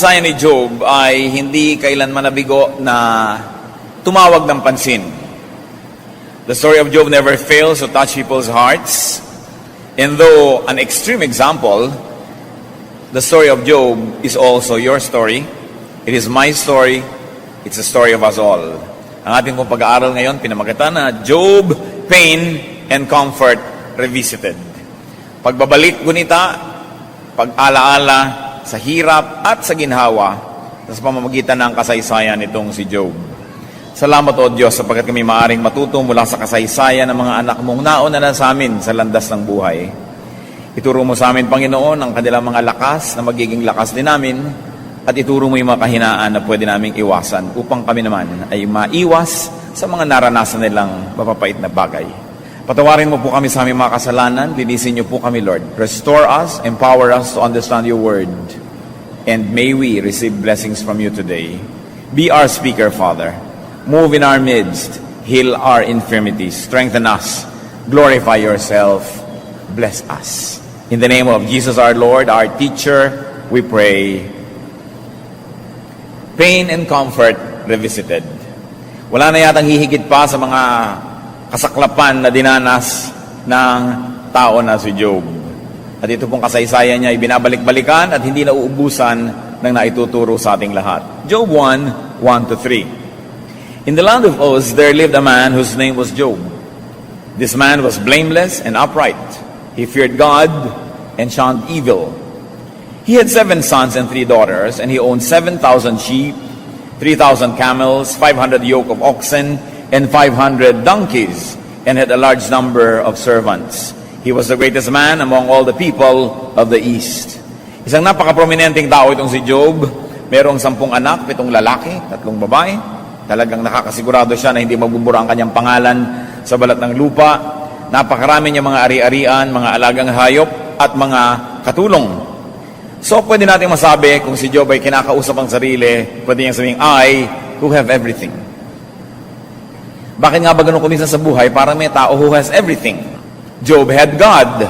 Kasaysayan ni Job ay hindi kailanman nabigo na tumawag ng pansin. The story of Job never fails to touch people's hearts. And though an extreme example, the story of Job is also your story. It is my story. It's a story of us all. Ang ating pong pag-aaral ngayon, pinamagatan na Job, Pain and Comfort Revisited. Pagbabalik gunita, pag-alaala sa hirap at sa ginhawa sa pamamagitan ng kasaysayan nitong si Job. Salamat o Diyos sapagkat kami maaring matuto mula sa kasaysayan ng mga anak mong nauna na sa amin sa landas ng buhay. Ituro mo sa amin, Panginoon, ang kanilang mga lakas na magiging lakas din namin at ituro mo yung mga kahinaan na pwede naming iwasan upang kami naman ay maiwas sa mga naranasan nilang mapapait na bagay. Patawarin mo po kami sa aming mga kasalanan. Linisin niyo po kami, Lord. Restore us, empower us to understand your word. And may we receive blessings from you today. Be our speaker, Father. Move in our midst. Heal our infirmities. Strengthen us. Glorify yourself. Bless us. In the name of Jesus our Lord, our teacher, we pray. Pain and Comfort Revisited. Wala na yatang hihigit pa sa mga kasaklapan na dinanas ng tao na si Job. At ito pong kasaysayan niya ay binabalik-balikan at hindi nauubusan ng naituturo sa ating lahat. Job 1, 1-3. In the land of Uz, there lived a man whose name was Job. This man was blameless and upright. He feared God and shunned evil. He had 7 sons and 3 daughters, and he owned 7,000 sheep, 3,000 camels, 500 yoke of oxen, and 500 donkeys, and had a large number of servants. He was the greatest man among all the people of the East. Isang napaka-prominenteng tao itong si Job. Merong 10 anak, 7 lalaki, 3 babae. Talagang nakakasigurado siya na hindi magbubura ang kanyang pangalan sa balat ng lupa. Napakarami niya mga ari-arian, mga alagang hayop, at mga katulong. So, pwede natin masabi, kung si Job ay kinakausap ang sarili, pwede niyang sabing, I who have everything. Bakit nga ba ganun kuminsan sa buhay? Parang may tao who has everything. Job had God.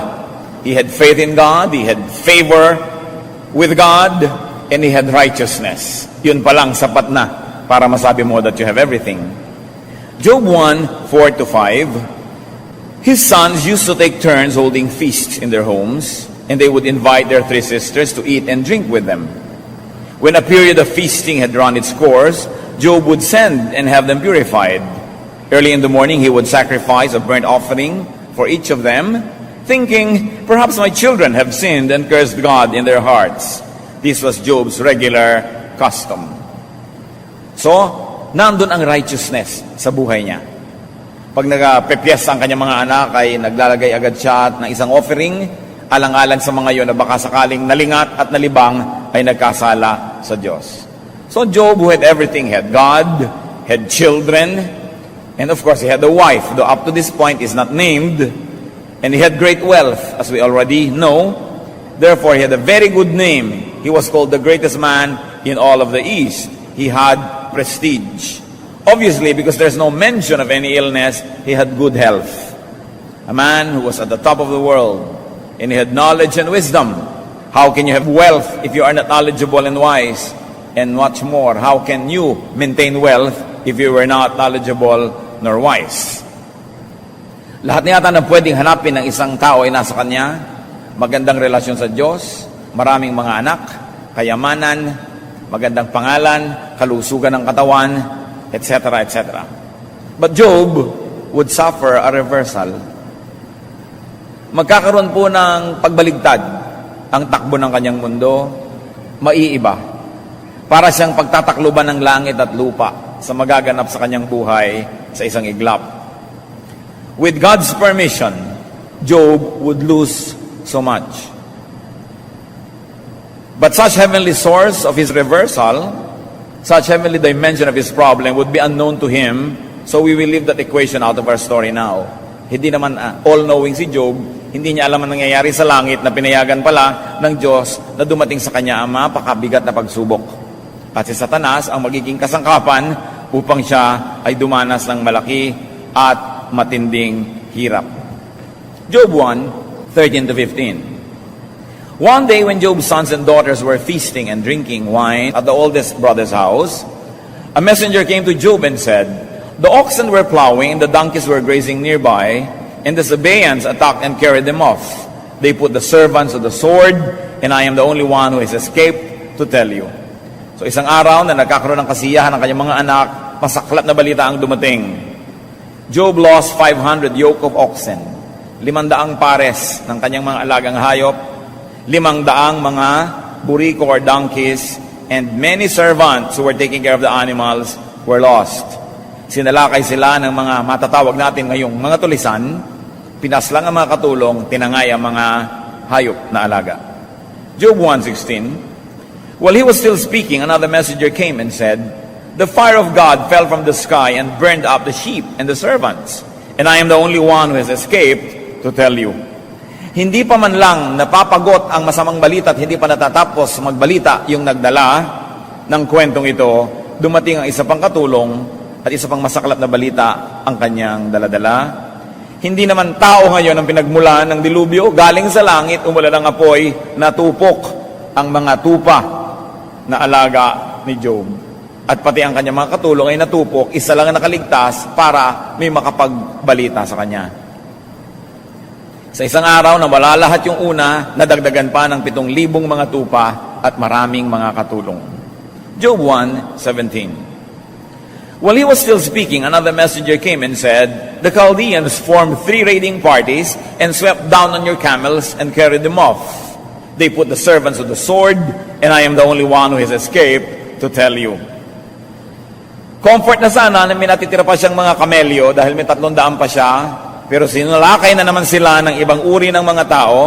He had faith in God. He had favor with God. And he had righteousness. Yun palang sapat na para masabi mo that you have everything. Job 1, 4-5. His sons used to take turns holding feasts in their homes, and they would invite their 3 sisters to eat and drink with them. When a period of feasting had run its course, Job would send and have them purified. Early in the morning, he would sacrifice a burnt offering for each of them, thinking, perhaps my children have sinned and cursed God in their hearts. This was Job's regular custom. So, nandun ang righteousness sa buhay niya. Pag nagpepiyesta ang kanyang mga anak, ay naglalagay agad siya ng isang offering, alang-alang sa mga yon na baka sakaling nalingat at nalibang ay nagkasala sa Diyos. So, Job, who had everything, had God, had children, and of course, he had a wife, though up to this point is not named. And he had great wealth, as we already know. Therefore, he had a very good name. He was called the greatest man in all of the East. He had prestige. Obviously, because there's no mention of any illness, he had good health. A man who was at the top of the world. And he had knowledge and wisdom. How can you have wealth if you are not knowledgeable and wise? And much more, how can you maintain wealth if you were not knowledgeable nor wise? Lahat na yata na pwedeng hanapin ng isang tao ay nasa kanya. Magandang relasyon sa Diyos, maraming mga anak, kayamanan, magandang pangalan, kalusugan ng katawan, etc., etc. But Job would suffer a reversal. Magkakaroon po ng pagbaligtad ang takbo ng kanyang mundo, maiiba. Para siyang pagtatakluban ng langit at lupa sa magaganap sa kanyang buhay sa isang iglap. With God's permission, Job would lose so much. But such heavenly source of his reversal, such heavenly dimension of his problem would be unknown to him, so we will leave that equation out of our story now. Hindi naman all-knowing si Job, hindi niya alam ang nangyayari sa langit na pinayagan pala ng Diyos na dumating sa kanya ang mapakabigat na pagsubok. At si Satanas ang magiging kasangkapan upang siya ay dumanas ng malaki at matinding hirap. Job 1, 13-15. One day when Job's sons and daughters were feasting and drinking wine at the oldest brother's house, a messenger came to Job and said, "The oxen were plowing, and the donkeys were grazing nearby, and the Sabaeans attacked and carried them off. They put the servants to the sword, and I am the only one who has escaped to tell you." So isang araw na nagkakaroon ng kasiyahan ng kanyang mga anak, masaklap na balita ang dumating. Job lost 500 yoke of oxen, 500 pares ng kanyang mga alagang hayop, 500 mga buriko or donkeys, and many servants who were taking care of the animals were lost. Sinalakay sila ng mga matatawag natin ngayong mga tulisan, pinaslang ang mga katulong, tinangay ang mga hayop na alaga. Job 1:16, while he was still speaking, another messenger came and said, "The fire of God fell from the sky and burned up the sheep and the servants, and I am the only one who has escaped to tell you." Hindi pa man lang napapagot ang masamang balita at hindi pa natatapos magbalita yung nagdala ng kwentong ito, dumating ang isa pang katulong at isa pang masaklap na balita ang kanyang daladala. Hindi naman tao ngayon ang pinagmulan ng dilubyo, galing sa langit, umulan ng apoy, natupok ang mga tupa na alaga ni Job. At pati ang kanyang mga katulong ay natupok, isa lang ang nakaligtas para may makapagbalita sa kanya. Sa isang araw na wala lahat yung una, nadagdagan pa ng 7,000 mga tupa at maraming mga katulong. Job 1:17. While he was still speaking, another messenger came and said, "The Chaldeans formed 3 raiding parties and swept down on your camels and carried them off. They put the servants to the sword, and I am the only one who has escaped to tell you." Comfort na sana na may natitira pa siyang mga kamelyo dahil may 300 pa siya, pero sinulakay na naman sila ng ibang uri ng mga tao,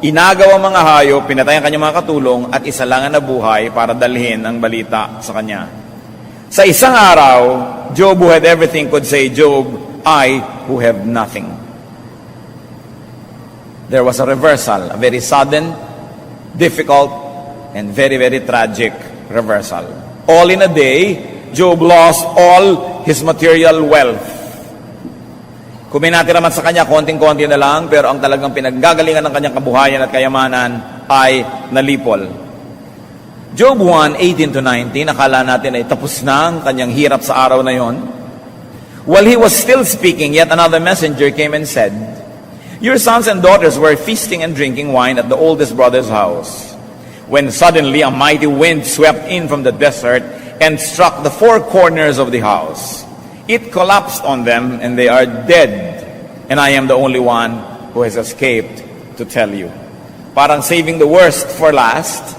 inagaw ang mga hayop, pinatay ang kanyang mga katulong, at isa lang ang nabuhay para dalhin ang balita sa kanya. Sa isang araw, Job who had everything could say, "Job, I who have nothing." There was a reversal, a very sudden, difficult, and very, very tragic reversal. All in a day, Job lost all his material wealth. Kung may natira man sa kanya, konting-konti na lang, pero ang talagang pinaggagalingan ng kanyang kabuhayan at kayamanan ay nalipol. Job 1:18-19, akala natin ay tapos na ang kanyang hirap sa araw na yon. While he was still speaking, yet another messenger came and said, "Your sons and daughters were feasting and drinking wine at the oldest brother's house, when suddenly a mighty wind swept in from the desert and struck the 4 corners of the house. It collapsed on them, and they are dead, and I am the only one who has escaped to tell you." Parang saving the worst for last.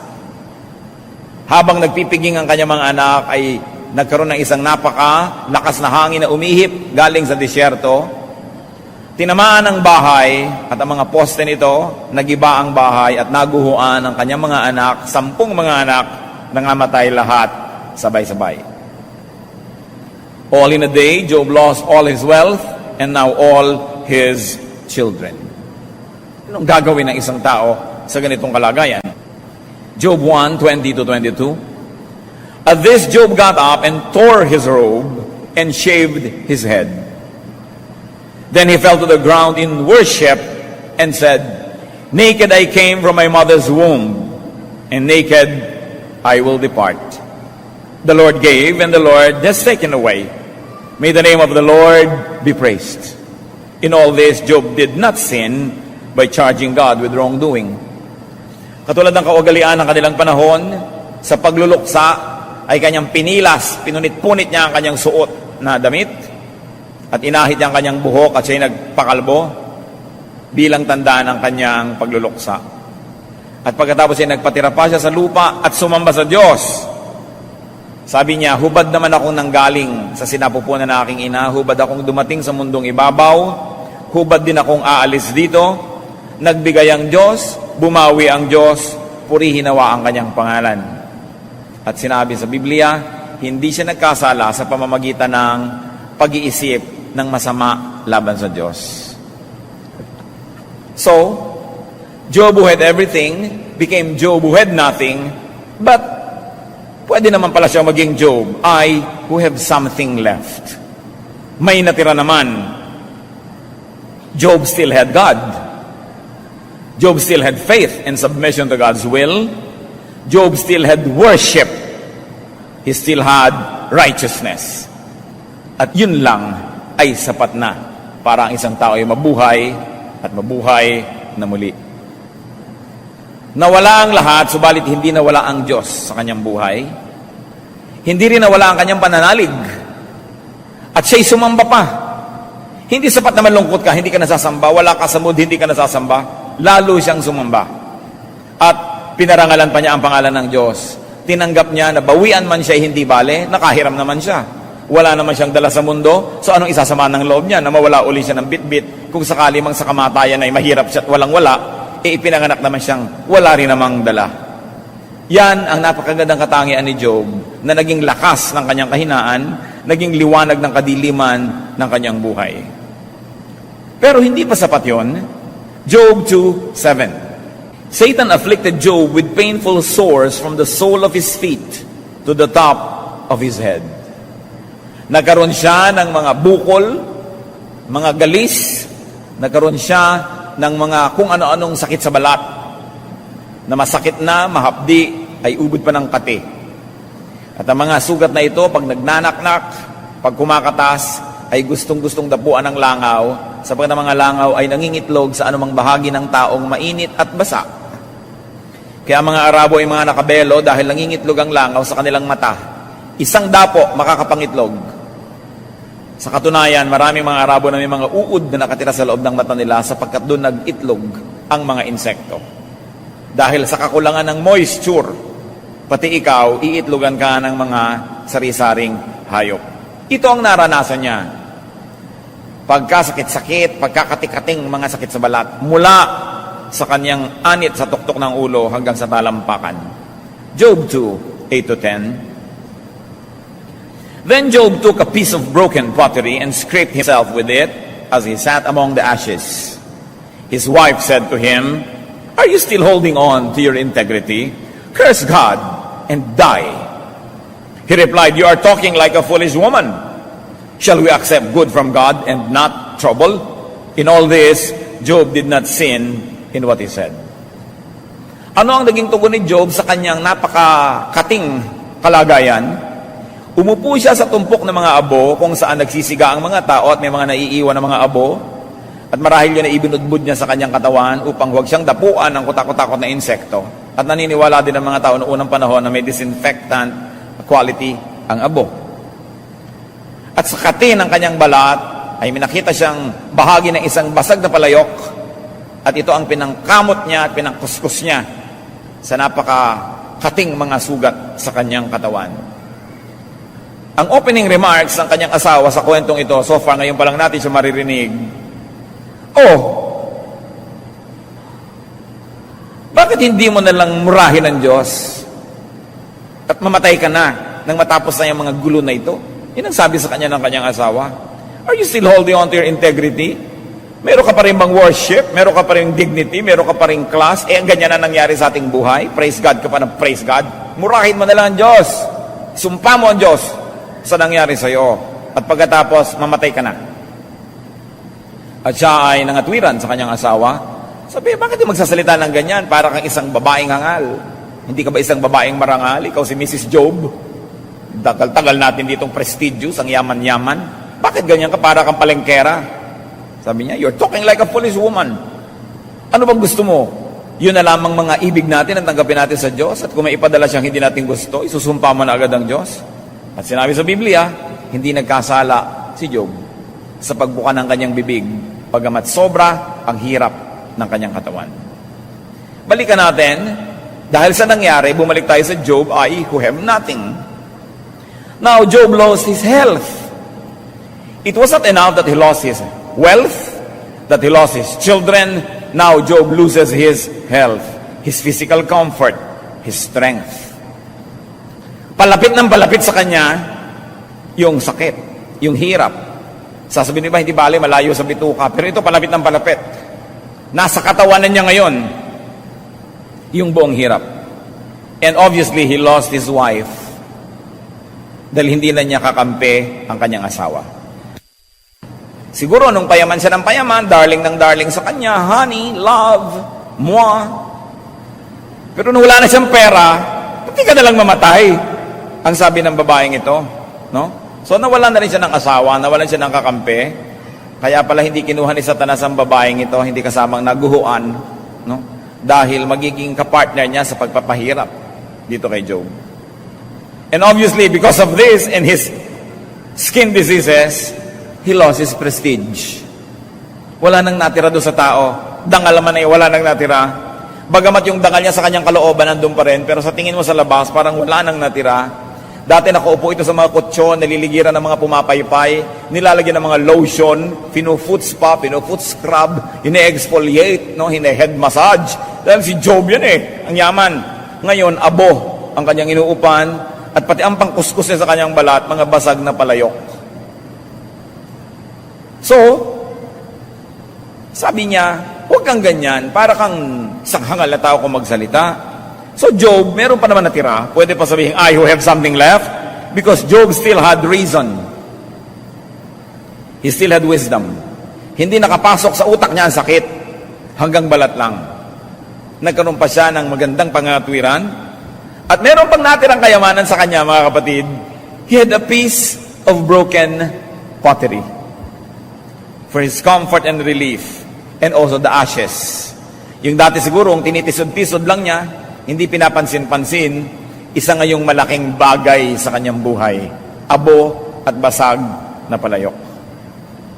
Habang nagpipiging ang kanyang mga anak, ay nagkaroon ng isang napaka-lakas na hangin na umihip galing sa disyerto. Tinamaan ang bahay at ang mga poste nito, nagiba ang bahay at naguhuan ang kanyang mga anak, 10 mga anak, nangamatay lahat sabay-sabay. All in a day, Job lost all his wealth and now all his children. Anong gagawin ng isang tao sa ganitong kalagayan? Job 1:20-22. At this, Job got up and tore his robe and shaved his head. Then he fell to the ground in worship and said, "Naked I came from my mother's womb, and naked I will depart. The Lord gave, and the Lord has taken away. May the name of the Lord be praised." In all this, Job did not sin by charging God with wrongdoing. Katulad ng kaugalian ng kanilang panahon, sa pagluluksa ay kanyang pinilas, pinunit-punit niya ang kanyang suot na damit, at inahit niya ang kanyang buhok at siya'y nagpakalbo bilang tanda ng kanyang pagluluksa. At pagkatapos ay nagpatira pa siya sa lupa at sumamba sa Diyos. Sabi niya, "Hubad naman akong nanggaling sa sinapupunan ng aking ina, hubad akong dumating sa mundong ibabaw, hubad din akong aalis dito. Nagbigay ang Diyos, bumawi ang Diyos, purihin nawa ang kanyang pangalan." At sinabi sa Biblia, hindi siya nagkasala sa pamamagitan ng pag-iisip ng masama laban sa Diyos. So, Job who had everything became Job who had nothing, but pwede naman pala siya maging Job, "I who have something left." May natira naman. Job still had God. Job still had faith and submission to God's will. Job still had worship. He still had righteousness. At yun lang ay sapat na para ang isang tao ay mabuhay at mabuhay na muli. Nawala ang lahat, subalit hindi nawala ang Diyos sa kanyang buhay. Hindi rin nawala ang kanyang pananalig. At siya'y sumamba pa. Hindi sapat na malungkot ka, hindi ka nasasamba, wala ka sa mood, hindi ka nasasamba. Lalo siyang sumamba. At pinarangalan pa niya ang pangalan ng Diyos. Tinanggap niya na bawian man siya hindi bale, nakahiram naman siya. Wala naman siyang dala sa mundo, so anong isasama ng loob niya na mawala uli siya ng bitbit kung sakali mang sa kamatayan ay mahirap siya at walang-wala, ipinanganak naman siyang wala rin namang dala. Yan ang napakagandang katangian ni Job na naging lakas ng kanyang kahinaan, naging liwanag ng kadiliman ng kanyang buhay. Pero hindi pa sapat yon. Job 2:7. Satan afflicted Job with painful sores from the sole of his feet to the top of his head. Nagkaroon siya ng mga bukol, mga galis, nagkaroon siya ng mga kung ano-anong sakit sa balat, na masakit na, mahapdi, ay ubod pa ng kati. At ang mga sugat na ito, pag nagnanaknak, pag kumakatas, ay gustong-gustong dapuan ng langaw, sapagkat ang mga langaw ay nangingitlog sa anumang bahagi ng taong mainit at basa. Kaya ang mga Arabo ay mga nakabelo dahil nangingitlog ang langaw sa kanilang mata. Isang dapo makakapangitlog. Sa katunayan, maraming mga Arabo na may mga uod na nakatira sa loob ng mata nila sapagkat doon nag-itlog ang mga insekto. Dahil sa kakulangan ng moisture, pati ikaw, iitlogan ka ng mga sari-saring hayop. Ito ang naranasan niya. Pagkasakit-sakit, pagkakating-kating mga sakit sa balat, mula sa kanyang anit sa tuktok ng ulo hanggang sa talampakan. Job 2:8-10. Then Job took a piece of broken pottery and scraped himself with it as he sat among the ashes. His wife said to him, "Are you still holding on to your integrity? Curse God and die." He replied, "You are talking like a foolish woman. Shall we accept good from God and not trouble?" In all this, Job did not sin in what he said. Ano ang naging tugon ni Job sa kanyang napakakating kalagayan? Umupo siya sa tumpok ng mga abo kung saan nagsisiga ang mga tao at may mga naiiwan ng mga abo. At marahil yun na ibinudbud niya sa kanyang katawan upang huwag siyang dapuan ng kutakot-takot na insekto. At naniniwala din ang mga tao noong unang panahon na may disinfectant quality ang abo. At sa kati ng kanyang balat ay minakita siyang bahagi ng isang basag na palayok. At ito ang pinangkamot niya at pinangkuskus niya sa napakakating mga sugat sa kanyang katawan. Ang opening remarks ng kanyang asawa sa kwentong ito, so far ngayon pa lang natin siya maririnig, bakit hindi mo na lang murahin ang Diyos at mamatay ka na nang matapos na yung mga gulo na ito? Yun ang sabi sa kanya ng kanyang asawa. Are you still holding on to your integrity? Meron ka pa rin bang worship? Meron ka pa rin dignity? Meron ka pa rin class? Ang ganyan na nangyari sa ating buhay? Praise God ka pa ng praise God? Murahin mo na lang ang Diyos. Sumpa mo ang Diyos sa nangyari sa iyo. At pagkatapos, mamatay ka na. At siya ay nangatwiran sa kanyang asawa. Sabi, bakit di magsasalita ng ganyan? Para kang isang babaeng hangal. Hindi ka ba isang babaeng marangal? Ikaw si Mrs. Job. Tagal-tagal natin ditong prestigious, ang yaman-yaman. Bakit ganyan ka? Para kang palengkera. Sabi niya, you're talking like a foolish woman. Ano bang gusto mo? Yun na lamang mga ibig natin ang tanggapin natin sa Diyos. At kung may ipadala siyang hindi natin gusto, isusumpa mo na agad ang Diyos. At sinabi sa Biblia, hindi nagkasala si Job sa pagbuka ng kanyang bibig, pagamat sobra ang hirap ng kanyang katawan. Balikan natin, dahil sa nangyari, bumalik tayo sa Job, who have nothing. Now, Job lost his health. It was not enough that he lost his wealth, that he lost his children. Now, Job loses his health, his physical comfort, his strength. Palapit ng palapit sa kanya, yung sakit, yung hirap. Sasabihin niyo ba, hindi bale, malayo sa bituka. Pero ito, palapit ng palapit. Nasa katawanan niya ngayon, yung buong hirap. And obviously, he lost his wife dahil hindi na niya kakampi ang kanyang asawa. Siguro, nung payaman siya ng payaman, darling ng darling sa kanya, honey, love, moi. Pero nung wala na siyang pera, pati ka na lang mamatay. Ang sabi ng babaeng ito, no? So nawalan na rin siya ng asawa, nawalan siya ng kakampi. Kaya pala hindi kinuha ni Satanas ang babaeng ito, hindi kasamang naguhuan, no? Dahil magiging kapartner niya sa pagpapahirap dito kay Job. And obviously, because of this and his skin diseases, he lost his prestige. Wala nang natira doon sa tao. Dangal man ay wala nang natira. Bagamat yung dangal niya sa kanyang kalooban nandun pa rin, pero sa tingin mo sa labas, parang wala nang natira. Dati nakaupo ito sa mga kutsyon, naliligiran ng mga pumapaypay, nilalagyan ng mga lotion, fino-foot spa, fino-foot scrub, hine-exfoliate, no? Hine-head massage. Dahil si Job yan ang yaman. Ngayon, abo ang kanyang inuupan, at pati ang pangkuskus niya sa kanyang balat, mga basag na palayok. So, sabi niya, huwag kang ganyan, para kang sanghangal na tao kung magsalita. So Job, meron pa naman natira. Pwede pa sabihin, I who have something left. Because Job still had reason. He still had wisdom. Hindi nakapasok sa utak niya ang sakit. Hanggang balat lang. Nagkaroon pa siya ng magandang pangatwiran. At meron pang natirang kayamanan sa kanya, mga kapatid. He had a piece of broken pottery. For his comfort and relief. And also the ashes. Yung dati siguro, tinitisod-tisod lang niya, hindi pinapansin-pansin, isa ngayong malaking bagay sa kanyang buhay. Abo at basag na palayok.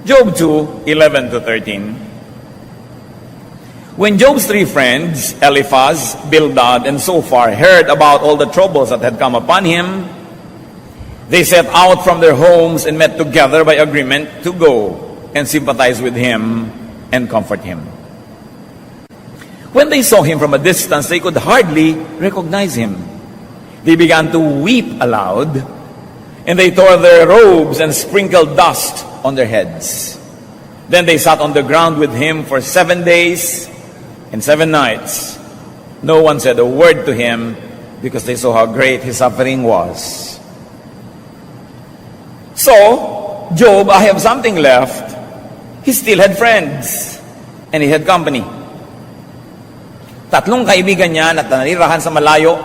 Job 2:11-13. When Job's three friends, Eliphaz, Bildad, and Zophar, heard about all the troubles that had come upon him, they set out from their homes and met together by agreement to go and sympathize with him and comfort him. When they saw him from a distance, they could hardly recognize him. They began to weep aloud, and they tore their robes and sprinkled dust on their heads. Then they sat on the ground with him for 7 days and 7 nights. No one said a word to him because they saw how great his suffering was. So, Job, I have something left. He still had friends, and he had company. Tatlong kaibigan niya na nanirahan sa malayo,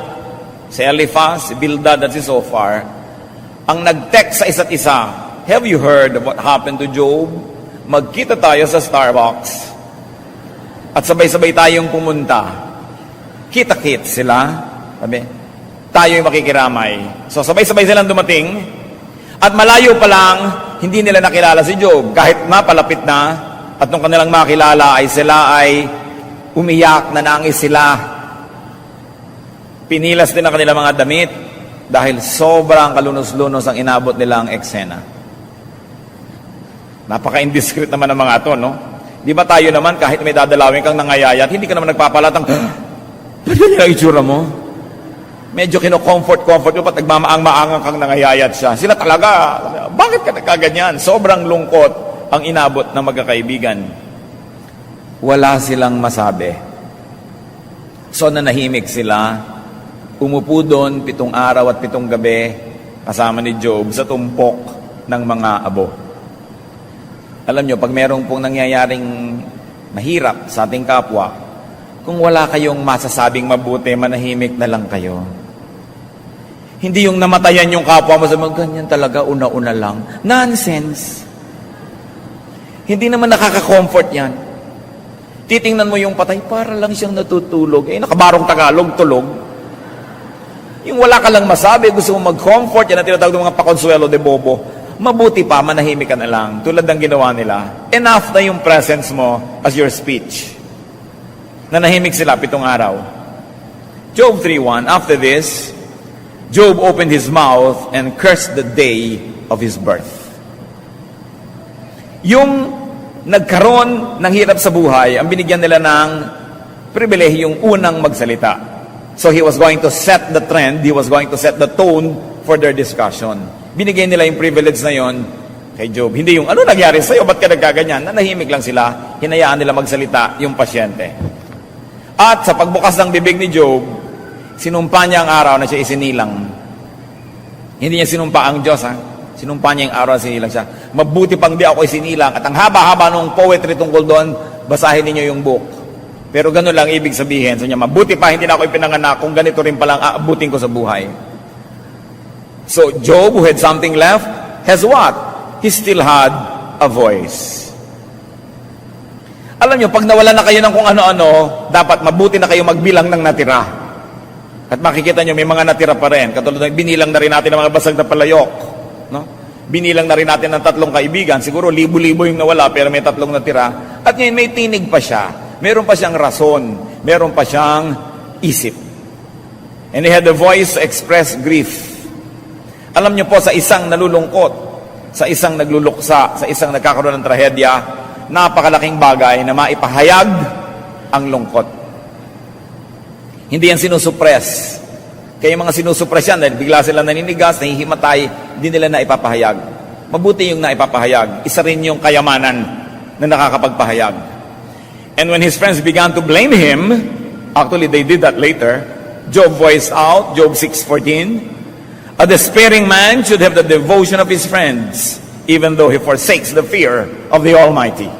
si Eliphaz, si Bildad, at si Zophar, ang nag-text sa isa't isa, have you heard of what happened to Job? Magkita tayo sa Starbucks at sabay-sabay tayong pumunta. Kita-kit sila, sabi, tayo'y makikiramay. So sabay-sabay silang dumating, at malayo pa lang, hindi nila nakilala si Job. Kahit mapalapit na, at nung kanilang makilala ay sila ay umiyak, nanangis sila. Pinilas din ang kanilang mga damit dahil sobrang kalunos-lunos ang inabot nilang eksena. Napaka-indiscreet naman ng mga ito, no? Di ba tayo naman, kahit may dadalawin kang nangayayat, hindi ka naman nagpapalatang, ba't ganyan ang itsura mo? Medyo kino-comfort mo, pat nagmamaang-maangang kang nangayayat siya. Sila talaga, bakit ka nagkaganyan? Sobrang lungkot ang inabot ng magkakaibigan. Wala silang masabi. So nanahimik sila, umupo doon 7 araw at 7 gabi kasama ni Job sa tumpok ng mga abo. Alam nyo, pag merong pong nangyayaring mahirap sa ating kapwa, kung wala kayong masasabing mabuti, manahimik na lang kayo. Hindi yung namatayan yung kapwa mo, sabi, ganyan talaga, una-una lang. Nonsense. Hindi naman nakaka-comfort yan. Titingnan mo yung patay, para lang siyang natutulog. Nakabarong Tagalog, tulog. Yung wala ka lang masabi, gusto mo mag-comfort, yan ang tinatawag ng mga pakonsuelo de bobo. Mabuti pa, manahimik ka na lang, tulad ng ginawa nila. Enough na yung presence mo as your speech. Nanahimik sila 7 araw. Job 3:1, after this, Job opened his mouth and cursed the day of his birth. Yung nagkaroon ng hirap sa buhay, ang binigyan nila ng pribilehiyong unang magsalita. So he was going to set the trend, he was going to set the tone for their discussion. Binigyan nila yung privilege na yon kay Job. Hindi yung, ano nangyari sa'yo? Ba't ka nagkaganyan? Nanahimik lang sila, hinayaan nila magsalita yung pasyente. At sa pagbukas ng bibig ni Job, sinumpa niya ang araw na siya isinilang. Hindi niya sinumpa ang Diyos, ha? Sinumpa niya yung araw na sinilang siya. Mabuti pang di ako isinilang. At ang haba-haba ng poetry tungkol doon, basahin niyo yung book. Pero gano'n lang ibig sabihin. So niya, mabuti pa hindi na ako ipinanganak kung ganito rin palang aabutin ko sa buhay. So Job, who had something left, has what? He still had a voice. Alam niyo, pag nawala na kayo ng kung ano-ano, dapat mabuti na kayo magbilang ng natira. At makikita niyo, may mga natira pa rin. Katulad ng binilang na rin natin ng mga basag na palayok. No? Binilang na rin natin ng 3 kaibigan. Siguro libo-libo yung nawala, pero may 3 natira. At ngayon may tinig pa siya. Meron pa siyang rason. Meron pa siyang isip. And he had the voice to express grief. Alam niyo po, sa isang nalulungkot, sa isang nagluluksa, sa isang nagkakaroon ng trahedya, napakalaking bagay na maipahayag ang lungkot. Hindi yan sinusuppress. Kaya yung mga sinusuppress yan, dahil bigla sila naninigas, nahihimatay, hindi nila na ipapahayag. Mabuti yung naipapahayag. Isa rin yung kayamanan na nakakapagpahayag. And when his friends began to blame him, actually they did that later, Job voiced out, Job 6:14, a despairing man should have the devotion of his friends, even though he forsakes the fear of the Almighty.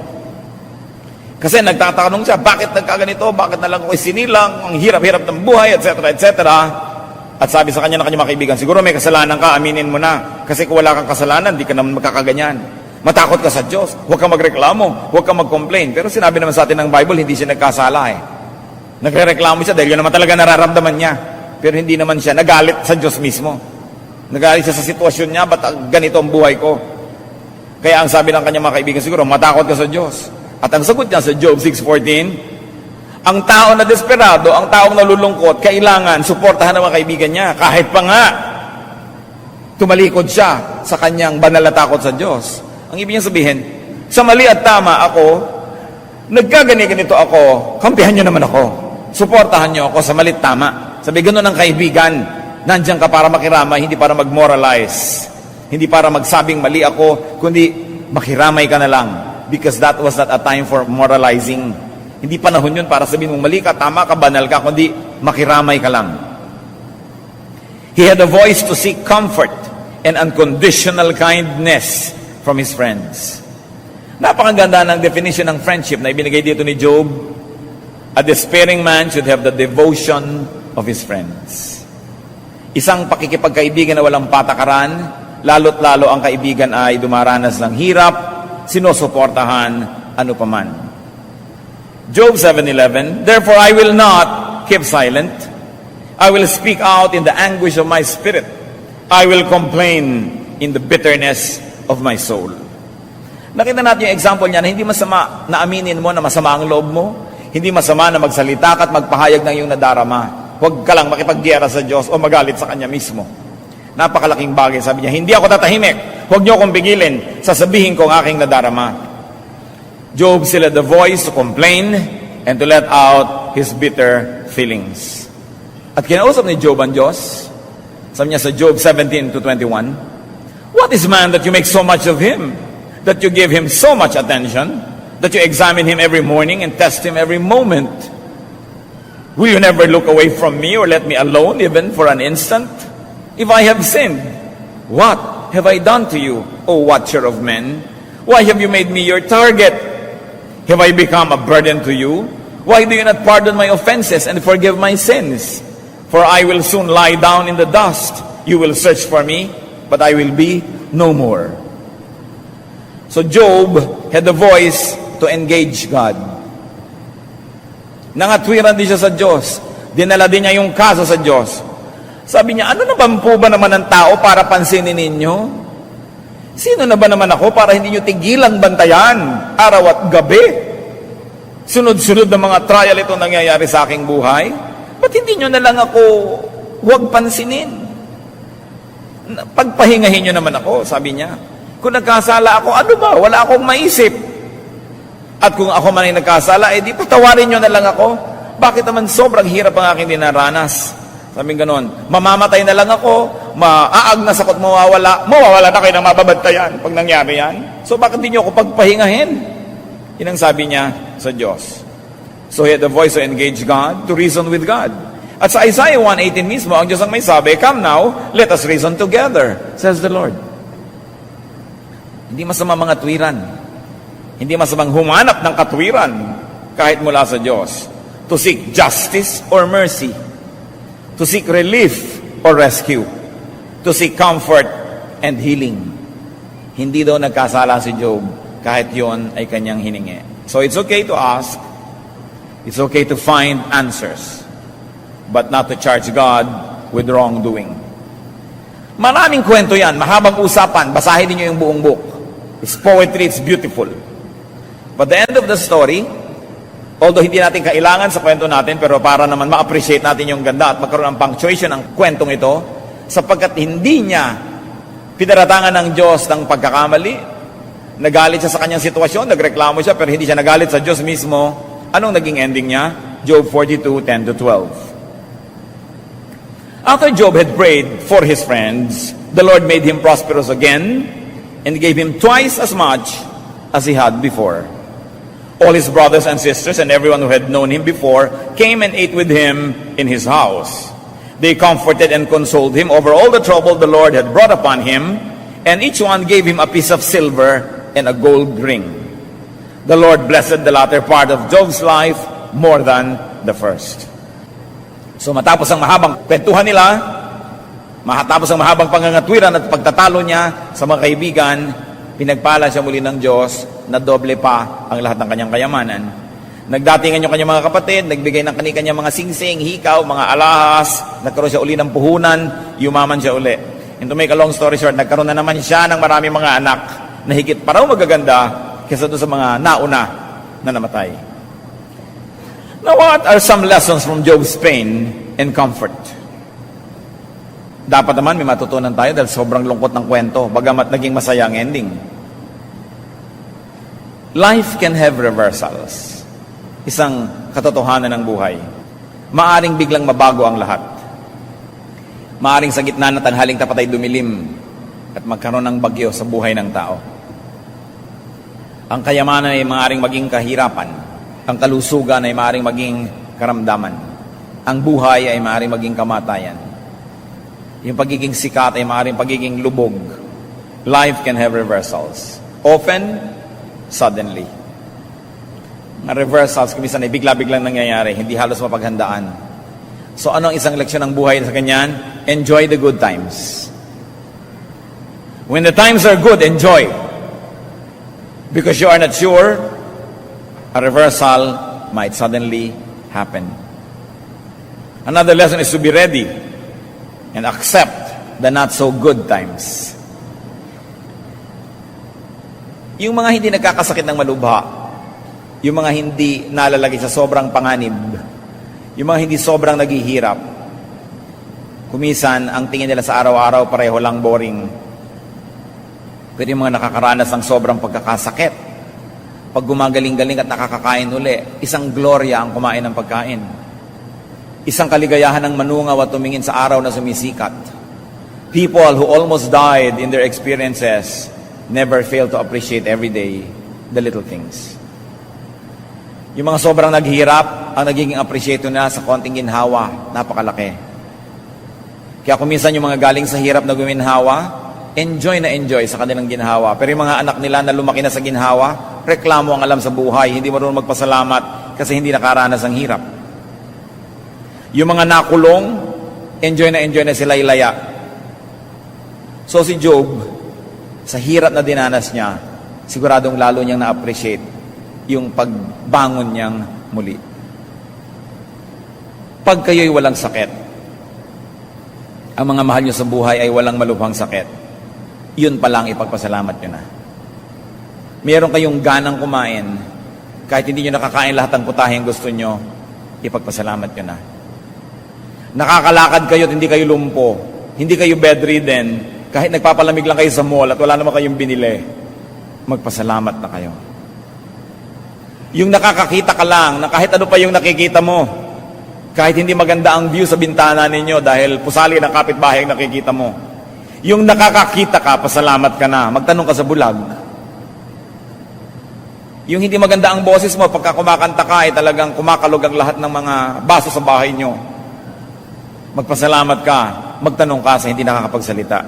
Kasi nagtatanong siya, bakit nagkaganito? Bakit na lang ako'y sinilang? Ang hirap-hirap ng buhay, etc., etc. At sabi sa kanya ng kanyang mga kaibigan, siguro may kasalanan ka, aminin mo na. Kasi kung wala kang kasalanan, di ka naman magkakaganyan. Matakot ka sa Diyos. Huwag kang magreklamo. Huwag kang mag-complain. Pero sinabi naman sa atin ng Bible, hindi siya nagkasala eh. Nagre-reklamo siya dahil yun naman talaga nararamdaman niya. Pero hindi naman siya nagalit sa Diyos mismo. Nagalit siya sa sitwasyon niya, ba't ganito ang buhay ko? Kaya ang sabi ng kanyang mga kaibigan, siguro, matakot ka sa Diyos. At ang sagot niya sa Job 6:14, ang tao na desperado, ang taong nalulungkot, kailangan suportahan ng mga kaibigan niya. Kahit pa nga, tumalikod siya sa kanyang banal na takot sa Diyos. Ang ibig niya sabihin, sa mali at tama ako, nagkaganito ako, kampihan niyo naman ako. Suportahan niyo ako sa mali at tama. Sabi, gano'n ang kaibigan. Nandiyan ka para makiramay, hindi para mag-moralize. Hindi para magsabing mali ako, kundi makiramay ka na lang. Because that was not a time for moralizing. Hindi panahon yun para sabihin mong mali ka, tama ka, banal ka, kundi makiramay ka lang. He had a voice to seek comfort and unconditional kindness from his friends. Napakaganda ng definition ng friendship na ibinigay dito ni Job. A despairing man should have the devotion of his friends. Isang pakikipagkaibigan na walang patakaran, lalo't lalo ang kaibigan ay dumaranas ng hirap, sinusuportahan, ano paman. Job 7:11, therefore I will not keep silent. I will speak out in the anguish of my spirit. I will complain in the bitterness of my soul. Nakita natin yung example niya na hindi masama na aminin mo na masama ang loob mo. Hindi masama na magsalita ka at magpahayag ng iyong nadarama. Huwag ka lang makipaggiyera sa Diyos o magalit sa Kanya mismo. Napakalaking bagay. Sabi niya, hindi ako tatahimik. Huwag niyo akong pigilin. Sasabihin ko ang aking nadarama. Job still had the voice to complain and to let out his bitter feelings. At kinausap ni Job ang Diyos. Sabi niya sa Job 17:21, what is man that you make so much of him? That you give him so much attention? That you examine him every morning and test him every moment? Will you never look away from me or let me alone even for an instant? If I have sinned, what have I done to you, O watcher of men? Why have you made me your target? Have I become a burden to you? Why do you not pardon my offenses and forgive my sins? For I will soon lie down in the dust. You will search for me, but I will be no more. So Job had the voice to engage God. Nangatwiran din siya sa Diyos. Dinala din niya yung kaso sa Diyos. Sabi niya, ano na po ba naman ang tao para pansinin ninyo? Sino na ba naman ako para hindi nyo tigilang bantayan araw at gabi? Sunod-sunod na mga trial ito nangyayari sa aking buhay. Ba't hindi nyo na lang ako huwag pansinin? Pagpahingahin nyo naman ako, sabi niya. Kung nagkasala ako, ano ba? Wala akong maisip. At kung ako man ay nagkasala, di patawarin nyo na lang ako. Bakit naman sobrang hirap ang aking dinaranas? Sabi ganon, mamamatay na lang ako, maaagnas ako't mawawala na kayo ng mababantayan pag nangyari yan. So bakit di nyo ako pagpahingahin? Yun ang sabi niya sa Diyos. So he had the voice to engage God, to reason with God. At sa Isaiah 1:18 mismo, ang Diyos ang may sabi, come now, let us reason together, says the Lord. Hindi masama mga tuwiran. Hindi masamang humanap ng katwiran kahit mula sa Diyos. To seek justice or mercy. To seek relief or rescue. To seek comfort and healing. Hindi daw nagkasala si Job kahit yon ay kanyang hiningi. So it's okay to ask. It's okay to find answers. But not to charge God with wrongdoing. Maraming kwento yan. Mahabang usapan. Basahin niyo yung buong book. It's poetry. It's beautiful. But the end of the story, although hindi natin kailangan sa kwento natin, pero para naman ma-appreciate natin yung ganda at magkaroon ng punctuation ng kwentong ito, sapagkat hindi niya pinaratangan ng Diyos ng pagkakamali, nagalit siya sa kanyang sitwasyon, nagreklamo siya, pero hindi siya nagalit sa Diyos mismo. Anong naging ending niya? Job 42:10-12. After Job had prayed for his friends, the Lord made him prosperous again and gave him twice as much as he had before. All his brothers and sisters and everyone who had known him before came and ate with him in his house. They comforted and consoled him over all the trouble the Lord had brought upon him, and each one gave him a piece of silver and a gold ring. The Lord blessed the latter part of Job's life more than the first. So matapos ang mahabang kwentuhan nila, matapos ang mahabang pangangatwiran at pagtatalo niya sa mga kaibigan, pinagpala siya muli ng Diyos na doble pa ang lahat ng kanyang kayamanan. Nagdatingan yung kanyang mga kapatid, nagbigay ng kanya mga singsing, hikaw, mga alahas, nagkaroon siya uli ng puhunan, yumaman siya uli. And to make a long story short, nagkaroon na naman siya ng maraming mga anak na higit pa raw magaganda kaysa doon sa mga nauna na namatay. Now, what are some lessons from Job's pain and comfort? Dapat naman may matutunan tayo dahil sobrang lungkot ng kwento, bagamat naging masaya ang ending. Life can have reversals. Isang katotohanan ng buhay. Maaring biglang mabago ang lahat. Maaring sa gitna ng tanghaling tapat ay dumilim at magkaroon ng bagyo sa buhay ng tao. Ang kayamanan ay maaring maging kahirapan. Ang kalusugan ay maaring maging karamdaman. Ang buhay ay maaring maging kamatayan. Yung pagiging sikat ay maaring pagiging lubog. Life can have reversals. Often, suddenly. Ang reversals, kumisan ay bigla-biglang nangyayari, hindi halos mapaghandaan. So ano ang isang leksyon ng buhay sa ganyan? Enjoy the good times. When the times are good, enjoy. Because you are not sure, a reversal might suddenly happen. Another lesson is to be ready and accept the not so good times. Yung mga hindi nagkakasakit ng malubha, yung mga hindi nalalagay sa sobrang panganib, yung mga hindi sobrang naghihirap, kumisan, ang tingin nila sa araw-araw pareho lang boring. Pero yung mga nakakaranas ng sobrang pagkakasakit, pag gumagaling-galing at nakakakain uli, isang gloria ang kumain ng pagkain. Isang kaligayahan ng manungaw at tumingin sa araw na sumisikat. People who almost died in their experiences never fail to appreciate every day the little things. Yung mga sobrang naghihirap, ang nagiging appreciate na sa konting ginhawa, napakalaki. Kaya kung minsan yung mga galing sa hirap na guminhawa, enjoy na enjoy sa kanilang ginhawa. Pero yung mga anak nila na lumaki na sa ginhawa, reklamo ang alam sa buhay, hindi marunong magpasalamat kasi hindi nakaranas ang hirap. Yung mga nakulong, enjoy na sila ilaya. So si Job, sa hirap na dinanas niya, siguradong lalo niyang na-appreciate yung pagbangon niyang muli. Pag kayo'y walang sakit, ang mga mahal niyo sa buhay ay walang malubhang sakit, yun pa lang ipagpasalamat niyo na. Meron kayong ganang kumain, kahit hindi niyo nakakain lahat ng putaheng gusto niyo, ipagpasalamat niyo na. Nakakalakad kayo at hindi kayo lumpo, hindi kayo bedridden, kahit nagpapalamig lang kayo sa mall at wala naman kayong binili, magpasalamat na kayo. Yung nakakakita ka lang, na kahit ano pa yung nakikita mo, kahit hindi maganda ang view sa bintana ninyo dahil pusali ng kapitbahay ang nakikita mo, yung nakakakita ka, pasalamat ka na, magtanong ka sa bulag. Yung hindi maganda ang boses mo, pagka kumakanta ka, ay talagang kumakalog ang lahat ng mga baso sa bahay nyo. Magpasalamat ka, magtanong ka sa hindi nakakapagsalita.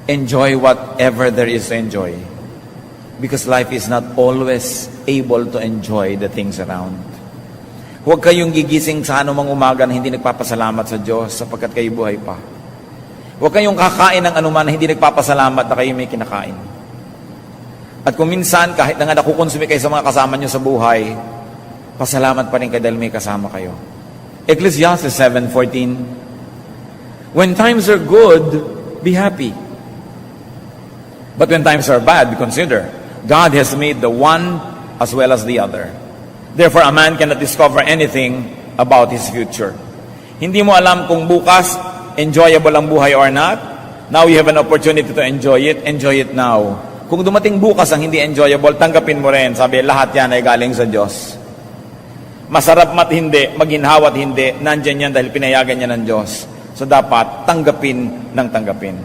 Enjoy whatever there is to enjoy. Because life is not always able to enjoy the things around. Huwag kayong gigising sa anumang umaga na hindi nagpapasalamat sa Diyos sapagkat kayo buhay pa. Huwag kayong kakain ng anuman na hindi nagpapasalamat na kayo may kinakain. At kung minsan, kahit na nga nakukonsumi kayo sa mga kasama nyo sa buhay, pasalamat pa rin kayo dahil may kasama kayo. Ecclesiastes 7:14, when times are good, be happy. But when times are bad, consider, God has made the one as well as the other. Therefore, a man cannot discover anything about his future. Hindi mo alam kung bukas, enjoyable ang buhay or not. Now you have an opportunity to enjoy it now. Kung dumating bukas ang hindi enjoyable, tanggapin mo rin. Sabi, lahat yan ay galing sa Diyos. Masarap mat hindi, maginhawat hindi, nandyan yan dahil pinayagan niya ng Diyos. So dapat tanggapin ng tanggapin.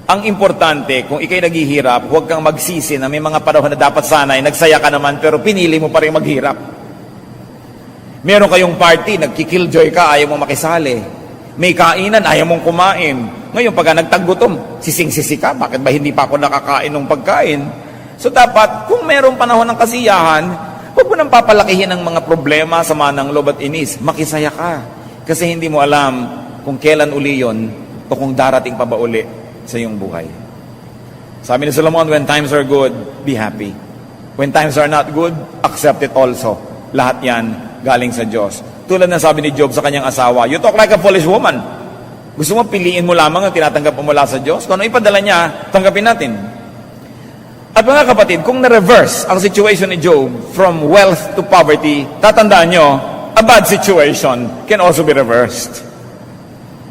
Ang importante, kung ikay naghihirap, huwag kang magsisi na may mga panahon na dapat sana ay nagsaya ka naman pero pinili mo pa rin maghirap. Meron kayong party, nagkikilljoy ka, ayaw mo makisali. May kainan, ayaw mong kumain. Ngayon, pagka nagtagutom, sising-sisi ka, bakit ba hindi pa ako nakakain ng pagkain? So dapat, kung meron panahon ng kasiyahan, huwag mo nang papalakihin ang mga problema, sama ng loob at inis. Makisaya ka. Kasi hindi mo alam kung kailan uli yun o kung darating pa ba uli sa iyong buhay. Sabi ni Solomon, when times are good, be happy. When times are not good, accept it also. Lahat yan galing sa Diyos. Tulad ng sabi ni Job sa kanyang asawa, you talk like a foolish woman. Gusto mo piliin mo lamang ang tinatanggap mo mula sa Diyos? Kung ano ipadala niya, tanggapin natin. At mga kapatid, kung na-reverse ang situation ni Job from wealth to poverty, tatandaan nyo, a bad situation can also be reversed.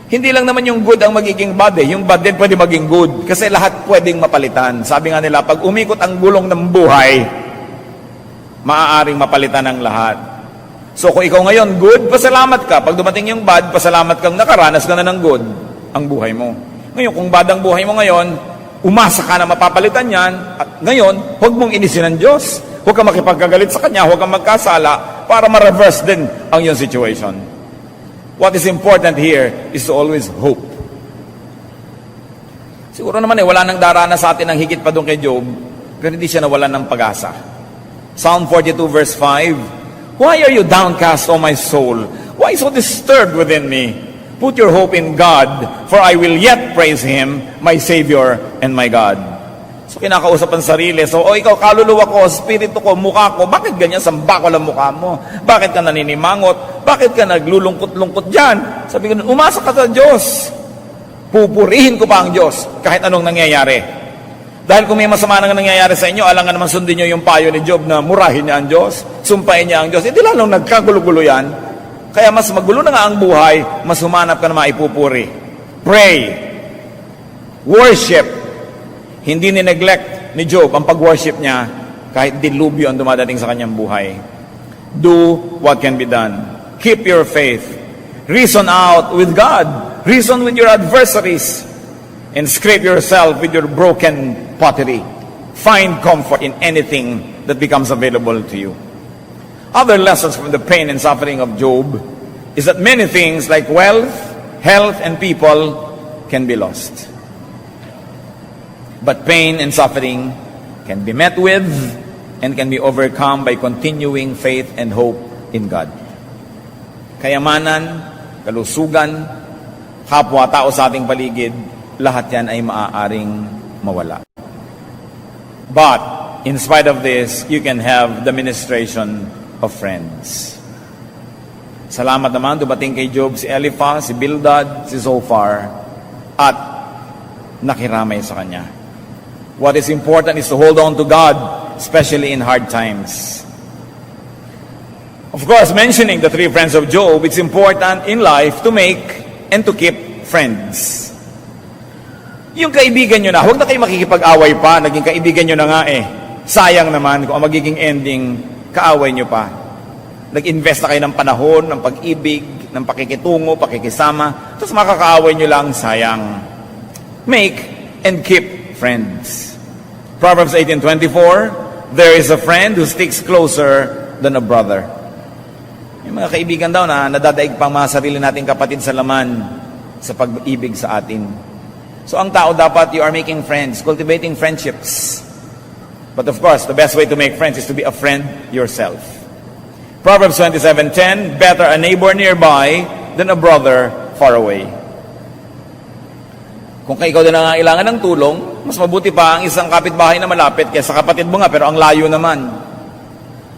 Hindi lang naman yung good ang magiging bad eh. Yung bad din pwede maging good. Kasi lahat pwedeng mapalitan. Sabi nga nila, pag umikot ang gulong ng buhay, maaaring mapalitan ang lahat. So kung ikaw ngayon good, pasalamat ka. Pag dumating yung bad, pasalamat kang nakaranas ka na ng good ang buhay mo. Ngayon, kung bad ang buhay mo ngayon, umasa ka na mapapalitan yan. At ngayon, huwag mong inisin ng Diyos. Huwag kang makipagkagalit sa Kanya, huwag kang magkasala para ma-reverse din ang iyong situation. What is important here is to always hope. Siguro naman wala nang darana sa atin ang higit pa doon kay Job, pero hindi siya nawalan ng pag-asa. Psalm 42 verse 5, why are you downcast, O my soul? Why so disturbed within me? Put your hope in God, for I will yet praise Him, my Savior and my God. So kinakausap ang sarili. So, ikaw, kaluluwa ko, spirito ko, mukha ko, bakit ganyan samba ko lang mukha mo? Bakit ka naninimangot? Bakit ka naglulungkot-lungkot dyan? Sabi ko, umasa ka sa Diyos. Pupurihin ko pa ang Diyos kahit anong nangyayari. Dahil kung may masama nang nangyayari sa inyo, alangan naman sundin nyo yung payo ni Job na murahin niya ang Diyos, sumpain niya ang Diyos. Hindi lalong nagkagulo-gulo yan. Kaya mas magulo na nga ang buhay, mas humanap ka na maipupuri. Pray. Worship. Hindi ni-neglect ni Job ang pag-worship niya kahit dilubyo ang dumadating sa kanyang buhay. Do what can be done. Keep your faith. Reason out with God. Reason with your adversaries. And scrape yourself with your broken pottery. Find comfort in anything that becomes available to you. Other lessons from the pain and suffering of Job is that many things like wealth, health, and people can be lost. But pain and suffering can be met with and can be overcome by continuing faith and hope in God. Kayamanan, kalusugan, kapwa-tao sa ating paligid, lahat yan ay maaaring mawala. But, in spite of this, you can have the ministration of friends. Salamat naman, dumating kay Job si Eliphaz, si Bildad, si Zophar, at nakiramay sa kanya. What is important is to hold on to God, especially in hard times. Of course, mentioning the three friends of Job, it's important in life to make and to keep friends. Yung kaibigan nyo na, huwag na kayo makikipag-away pa, naging kaibigan nyo na nga eh. Sayang naman kung ang magiging ending, kaaway nyo pa. Nag-invest na kayo ng panahon, ng pag-ibig, ng pakikitungo, pakikisama, tapos makakaaway nyo lang, sayang. Make and keep friends. Proverbs 18:24, there is a friend who sticks closer than a brother. Yung mga kaibigan daw na nadadaig pang mga sarili nating kapatid sa laman sa pag-ibig sa atin. So ang tao dapat, you are making friends, cultivating friendships. But of course, the best way to make friends is to be a friend yourself. Proverbs 27:10, better a neighbor nearby than a brother far away. Kung ikaw din nangangailangan ng tulong, mas mabuti pa ang isang kapitbahay na malapit kaysa kapatid mo nga pero ang layo naman.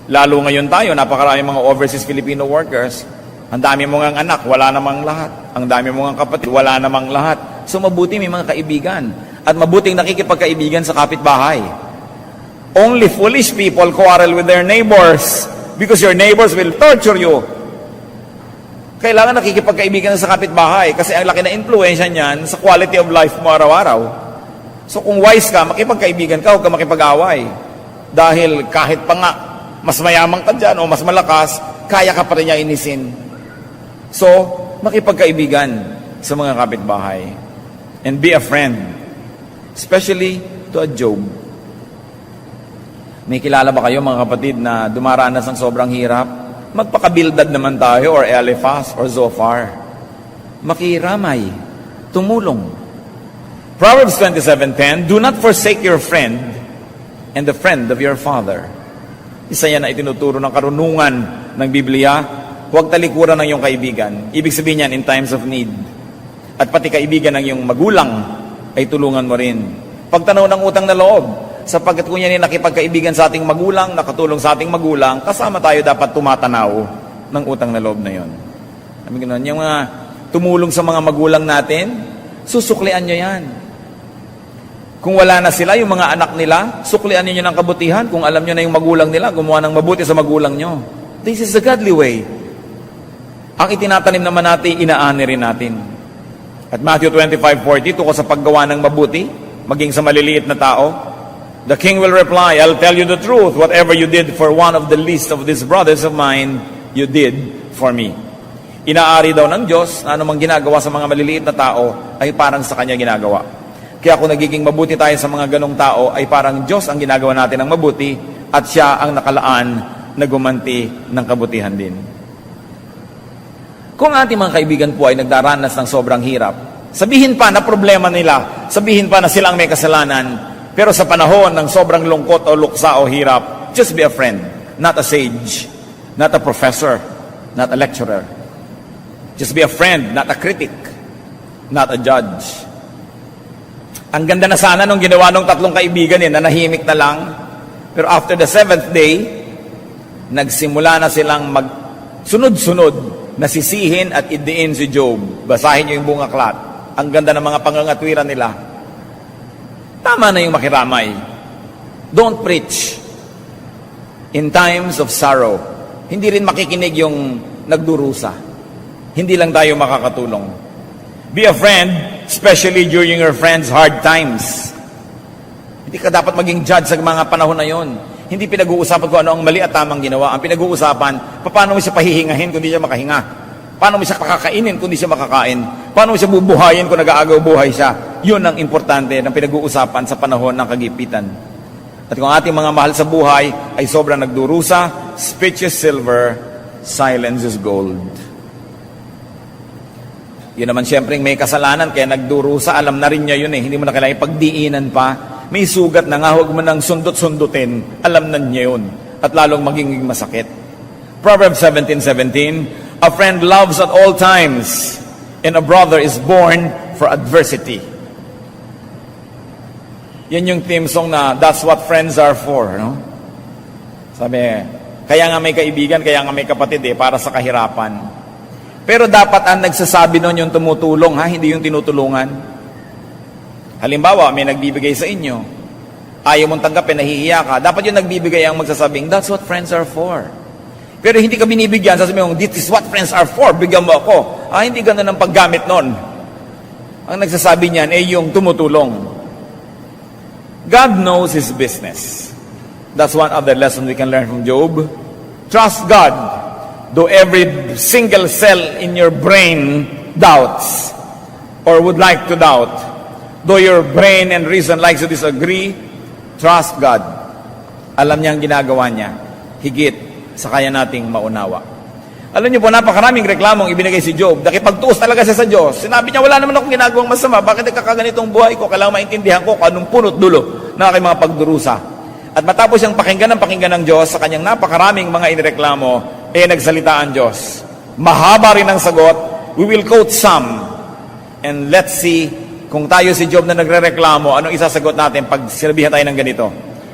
Lalo ngayon tayo, napakarami mga overseas Filipino workers. Ang dami mo ngang anak, wala namang lahat. Ang dami mo ngang kapatid, wala namang lahat. So mabuti may mga kaibigan. At mabuting nakikipagkaibigan sa kapitbahay. Only foolish people quarrel with their neighbors because your neighbors will torture you. Kailangan nakikipagkaibigan sa kapitbahay kasi ang laki na influensya niyan sa quality of life mo araw-araw. So kung wise ka, makipagkaibigan ka, huwag ka makipag-away. Dahil kahit pa nga, mas mayamang ka dyan o mas malakas, kaya ka pa rin niya inisin. So, makipagkaibigan sa mga kapitbahay. And be a friend. Especially to a Job. May kilala ba kayo mga kapatid na dumaranas ng sobrang hirap? Magpakabildad naman tayo or Eliphaz or Zophar. Makiramay. Tumulong. Proverbs 27:10, do not forsake your friend and the friend of your father. Isa yan na itinuturo ng karunungan ng Biblia. Huwag talikuran ng iyong kaibigan. Ibig sabihin yan, in times of need. At pati kaibigan ng iyong magulang ay tulungan mo rin. Pagtanaw ng utang na loob, sapagkat kung yan ay nakipagkaibigan sa ating magulang, nakatulong sa ating magulang, kasama tayo dapat tumatanaw ng utang na loob na yon. Sabi ganoon, yung mga tumulong sa mga magulang natin, susuklian nyo yan. Kung wala na sila, yung mga anak nila, suklian niyo ng kabutihan. Kung alam nyo na yung magulang nila, gumawa ng mabuti sa magulang nyo. This is the godly way. Ang itinatanim naman natin, inaani rin natin. At Matthew 25:40, tungkol sa paggawa ng mabuti, maging sa maliliit na tao, the king will reply, I'll tell you the truth, whatever you did for one of the least of these brothers of mine, you did for me. Inaari daw ng Diyos na anumang ginagawa sa mga maliliit na tao ay parang sa Kanya ginagawa. Kaya kung nagiging mabuti tayo sa mga ganong tao, ay parang Diyos ang ginagawa natin ng mabuti at Siya ang nakalaan na gumanti ng kabutihan din. Kung ating mga kaibigan po ay nagdaranas ng sobrang hirap, sabihin pa na problema nila, sabihin pa na sila ang may kasalanan, pero sa panahon ng sobrang lungkot o luksa o hirap, just be a friend, not a sage, not a professor, not a lecturer. Just be a friend, not a critic, not a judge. Ang ganda na sana nung ginawa ng tatlong kaibigan na nahimik na lang. Pero after the 7th day, nagsimula na silang sunod-sunod nasisihin at idiin si Job. Basahin niyo yung buong aklat. Ang ganda ng mga pangangatwiran nila. Tama na yung makiramay. Don't preach in times of sorrow. Hindi rin makikinig yung nagdurusa. Hindi lang tayo makakatulong. Be a friend, especially during your friend's hard times. Hindi ka dapat maging judge sa mga panahon na yon. Hindi pinag-uusapan kung ano ang mali at tamang ginawa. Ang pinag-uusapan, paano mo siya pahihingahin kung di siya makahinga? Paano mo siya pakakainin kung di siya makakain? Paano mo siya bubuhayin kung nag-aagaw buhay siya? Yun ang importante ng pinag-uusapan sa panahon ng kagipitan. At kung ating mga mahal sa buhay ay sobrang nagdurusa, speech is silver, silence is gold. Yun naman siyempre may kasalanan, kaya nagdurusa, alam na rin niya yun Hindi mo na kailangan ipagdiinan pa. May sugat na nga, huwag mo nang sundot-sundutin, alam na niya yun. At lalong magiging masakit. Proverbs 17:17, a friend loves at all times, and a brother is born for adversity. Yan yung theme song na, that's what friends are for. No? Sabi, kaya nga may kaibigan, kaya nga may kapatid para sa kahirapan. Pero dapat ang nagsasabi nun yung tumutulong, hindi yung tinutulungan. Halimbawa, may nagbibigay sa inyo. Ayaw mong tanggapin, nahihiya ka. Dapat yung nagbibigay ang magsasabing, that's what friends are for. Pero hindi ka binibigyan, sasabihin mo, this is what friends are for, bigyan mo ako. Hindi ganun ang paggamit nun. Ang nagsasabi niyan ay yung tumutulong. God knows His business. That's one other lesson we can learn from Job. Trust God. Though every single cell in your brain doubts or would like to doubt, though your brain and reason likes to disagree, trust God. Alam niya ang ginagawa niya. Higit sa kaya nating maunawa. Alam niyo po, napakaraming reklamong ibinigay si Job. Nakipagtuos talaga siya sa Diyos. Sinabi niya, wala naman akong ginagawang masama. Bakit nagkakaganitong buhay ko? Kailangan maintindihan ko kung anong punot dulo na aking mga pagdurusa. At matapos siyang pakinggan ng Diyos sa kanyang napakaraming mga inireklamo, nagsalita ang Diyos. Mahaba rin ang sagot. We will quote some. And let's see kung tayo si Job na nagrereklamo, anong isasagot natin pag sinabihan tayo ng ganito.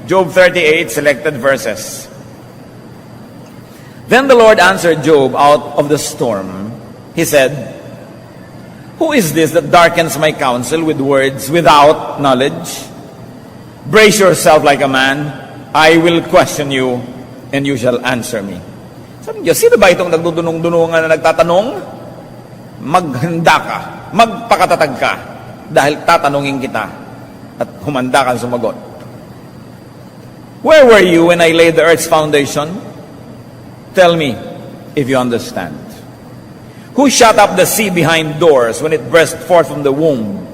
Job 38, selected verses. Then the Lord answered Job out of the storm. He said, Who is this that darkens my counsel with words without knowledge? Brace yourself like a man. I will question you, and you shall answer me. Sabi niyo, sino ba itong nagdudunong-dunungan na nagtatanong? Maghanda ka, magpakatatag ka, dahil tatanungin kita, at humanda kang sumagot. Where were you when I laid the earth's foundation? Tell me, if you understand. Who shut up the sea behind doors when it burst forth from the womb?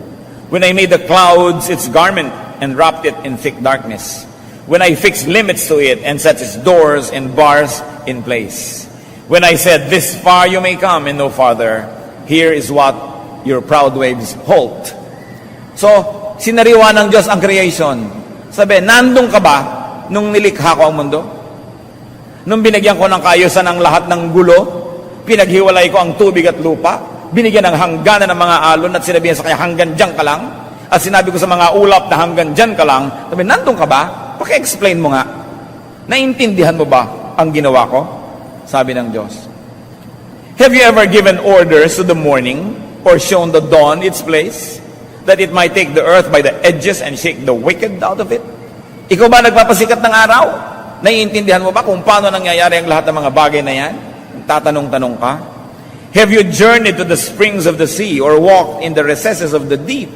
When I made the clouds its garment and wrapped it in thick darkness? When I fixed limits to it and set its doors and bars in place? When I said, this far you may come and no farther, here is what your proud waves halt. So, sinariwa ng Diyos ang creation. Sabi, nandun ka ba nung nilikha ko ang mundo? Nung binigyan ko ng kaayusan ang lahat ng gulo, pinaghiwalay ko ang tubig at lupa, binigyan ng hangganan ng mga alon at sinabihan sa kanya, hanggang dyan ka lang. At sinabi ko sa mga ulap na hanggang dyan ka lang. Sabi, nandun ka ba? Paki-explain mo nga. Naintindihan mo ba ang ginawa ko? Sabi ng Diyos. Have you ever given orders to the morning or shown the dawn its place, that it might take the earth by the edges and shake the wicked out of it? Ikaw ba nagpapasikat ng araw? Naiintindihan mo ba kung paano nangyayari ang lahat ng mga bagay na yan? Tatanong-tanong ka. Have you journeyed to the springs of the sea or walked in the recesses of the deep?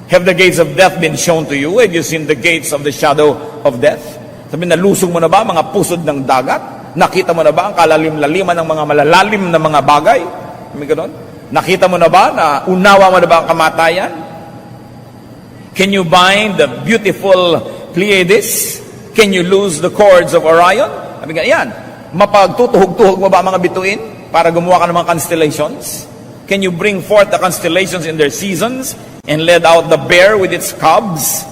Have the gates of death been shown to you? Have you seen the gates of the shadow of death? Sabi, nalusong mo na ba mga pusod ng dagat? Nakita mo na ba ang kalalim-laliman ng mga malalalim na mga bagay? Nakita mo na ba na unawa mo na ba ang kamatayan? Can you bind the beautiful Pleiades? Can you lose the cords of Orion? Sabi nga, yan. Mapagtutuhog-tuhog mo ba ang mga bituin para gumawa ka ng mga constellations? Can you bring forth the constellations in their seasons and let out the bear with its cubs?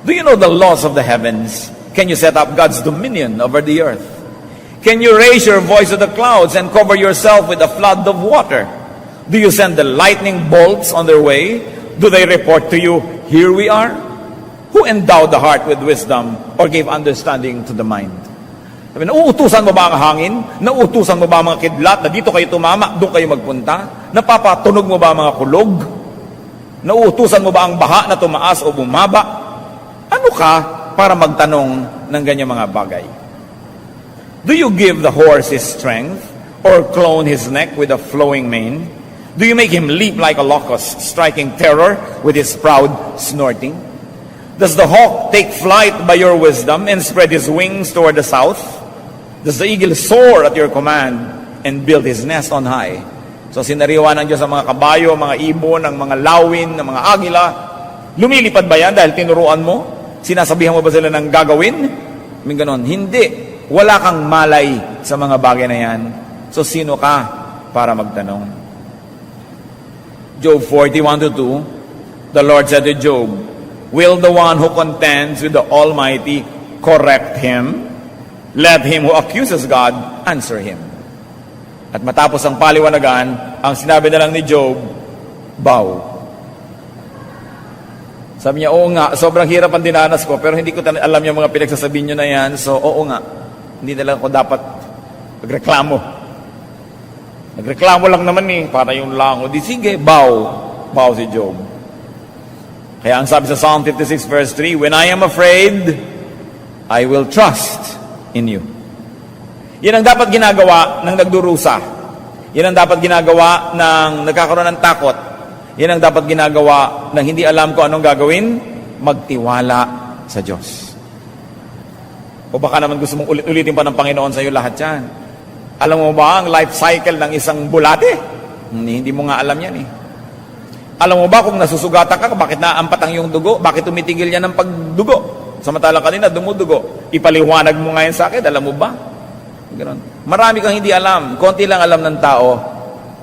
Do you know the laws of the heavens? Can you set up God's dominion over the earth? Can you raise your voice to the clouds and cover yourself with a flood of water? Do you send the lightning bolts on their way? Do they report to you, here we are? Who endowed the heart with wisdom or gave understanding to the mind? Sabi, nauutusan mo ba ang hangin? Nauutusan mo ba ang mga kidlat na dito kayo tumama, doon kayo magpunta? Napapatunog mo ba ang mga kulog? Nauutusan mo ba ang baha na tumaas o bumaba? Ano ka para magtanong ng ganyang mga bagay? Do you give the horse his strength or clone his neck with a flowing mane? Do you make him leap like a locust, striking terror with his proud snorting? Does the hawk take flight by your wisdom and spread his wings toward the south? Does the eagle soar at your command and build his nest on high? So sinariwa ng Diyos ang mga kabayo, mga ibon, ang mga lawin, ang mga agila. Lumilipad ba yan dahil tinuruan mo? Sinasabihan mo ba sila ng gagawin? May ganon. Hindi. Wala kang malay sa mga bagay na yan. So sino ka para magtanong? Job 41:2, the Lord said to Job, will the one who contends with the Almighty correct him? Let him who accuses God answer him. At matapos ang paliwanagan, ang sinabi na lang ni Job, bow. Sabi niya, oo nga, sobrang hirap ang dinanas ko, pero hindi ko alam yung mga pinagsasabihin nyo na yan, so oo nga, hindi na lang ako dapat magreklamo. Nagreklamo lang naman para yung lang. O di sige, bow. Bow si Job. Kaya ang sabi sa Psalm 56 verse 3, when I am afraid, I will trust in you. Yan ang dapat ginagawa ng nagdurusa. Yan ang dapat ginagawa ng nagkakaroon ng takot. Yan ang dapat ginagawa ng hindi alam ko anong gagawin, magtiwala sa Diyos. O baka naman gusto mong ulit-ulitin pa ng Panginoon sa iyo lahat yan. Alam mo ba ang life cycle ng isang bulate? Hindi mo nga alam yan Alam mo ba kung nasusugatan ka, bakit naaampat ang iyong dugo? Bakit tumitigil yan ng pagdugo? Samantala kanina, dumudugo. Ipaliwanag mo ngayon sa akin, alam mo ba? Ganon. Marami kang hindi alam. Konti lang alam ng tao.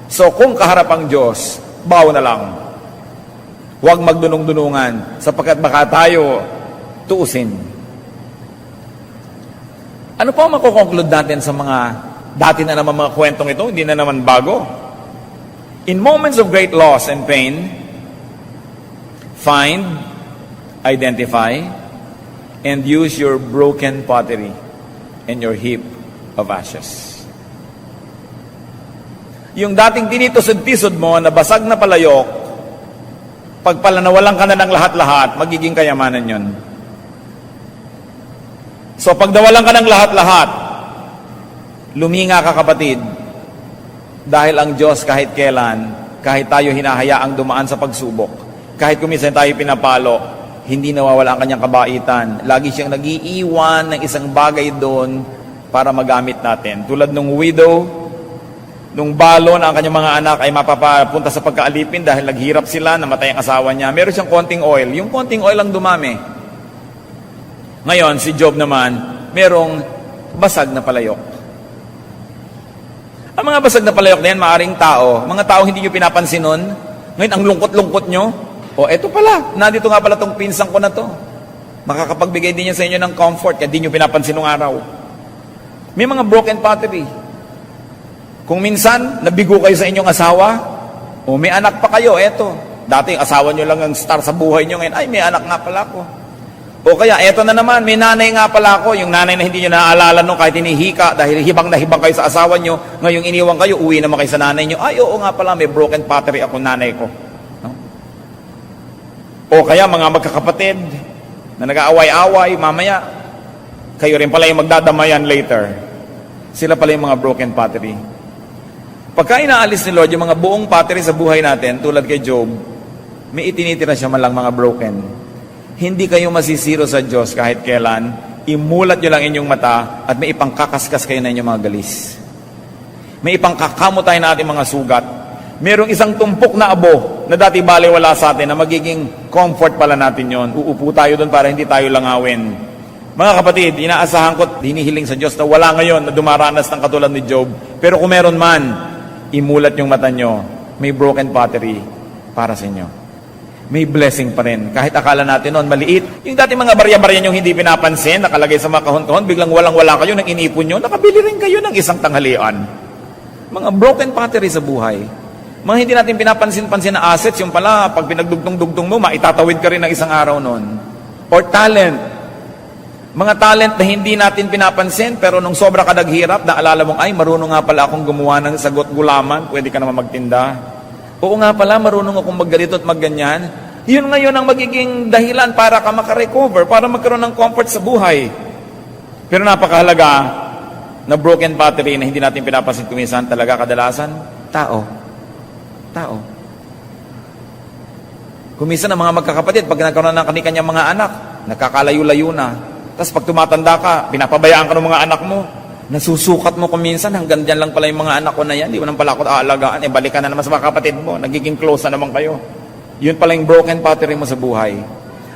So kung kaharap ang Diyos, baw na lang. Huwag magdunong-dunungan sapagkat baka tayo tuusin. Ano pa ang makukonclude natin sa mga dati na naman mga kwentong ito, hindi na naman bago? In moments of great loss and pain, find, identify, and use your broken pottery and your heap of ashes. Yung dating tinitusod-tisod mo na basag na palayok, pag pala nawalan ka na ng lahat-lahat, magiging kayamanan yon. So pag nawalan ka ng lahat-lahat, luminga ka kapatid, dahil ang Diyos kahit kailan, kahit tayo hinahayaang dumaan sa pagsubok, kahit kuminsan tayo pinapalo, hindi nawawala ang kanyang kabaitan. Lagi siyang nag-iiwan ng isang bagay doon para magamit natin. Tulad nung widow, nung balon ang kanyang mga anak ay mapapunta sa pagkaalipin dahil naghirap sila, namatay ang asawa niya. Meron siyang konting oil. Yung konting oil ang dumami. Ngayon, si Job naman, merong basag na palayok. Ang mga basag na palayok na yan, maaring tao. Mga tao hindi nyo pinapansin nun. Ngayon, ang lungkot-lungkot nyo. O, eto pala. Nandito nga pala tong pinsang ko na to. Makakapagbigay din yan sa inyo ng comfort kaya di nyo pinapansin nung araw. May mga broken pottery. Kung minsan, nabigo kayo sa inyong asawa, o may anak pa kayo, eto. Dati, asawa nyo lang ang star sa buhay nyo. Ngayon, ay, may anak nga pala ako. O kaya, eto na naman, may nanay nga pala ako. Yung nanay na hindi nyo naaalala nung kahit hinihika dahil hibang na hibang kayo sa asawa nyo. Ngayong iniwan kayo, uwi naman kayo sa nanay nyo. Ay, oo nga pala, may broken pottery ako, nanay ko. No? O kaya, mga magkakapatid na nag-aaway-away, mamaya, kayo rin pala yung magdadamayan later. Sila pala yung mga broken pottery. Pagka inaalis ni Lord yung mga buong pottery sa buhay natin, tulad kay Job, may itinitira siya malang mga broken. Hindi kayo masisiro sa Diyos kahit kailan, imulat nyo lang inyong mata at may ipangkakaskas kayo na inyong mga galis. May ipangkakamot tayo na ating mga sugat. Merong isang tumpok na abo na dati baliwala sa atin na magiging comfort pala natin yon. Uupo tayo doon para hindi tayo langawin. Mga kapatid, inaasahan ko, hinihiling sa Diyos na wala ngayon na dumaranas ng katulad ni Job. Pero kung meron man, imulat yung mata nyo, may broken pottery para sa inyo. May blessing pa rin. Kahit akala natin noon, maliit. Yung dati mga barya-barya nyo hindi pinapansin, nakalagay sa mga kahon-kahon, biglang walang-wala kayo, nang inipon nyo, nakabili rin kayo ng isang tanghalian. Mga broken pottery sa buhay. Mga hindi natin pinapansin-pansin na assets, yung pala, pag pinagdugtong-dugtong mo, maitatawid ka rin ng isang araw noon. Or talent. Mga talent na hindi natin pinapansin, pero nung sobra ka naghirap, naalala mong, ay, marunong nga pala akong gumawa ng sagot gulaman, pwede ka naman magtinda. Oo nga pala, marunong akong magganito at magganyan. Yun ngayon ang magiging dahilan para ka makarecover, para magkaroon ng comfort sa buhay. Pero napakahalaga na broken pottery na hindi natin pinapansin kuminsan talaga kadalasan, tao. Tao. Kuminsan ang mga magkakapatid, pag nagkaroon ng kanyang mga anak, nakakalayo-layo na. Tapos pag tumatanda ka, pinapabayaan ka ng mga anak mo, nasusukat mo kuminsan, hanggang dyan lang pala yung mga anak ko na yan, di mo nang pala ako aalagaan, balikan na naman sa mga kapatid mo, nagiging close na naman kayo. Yun pala yung broken pottery mo sa buhay.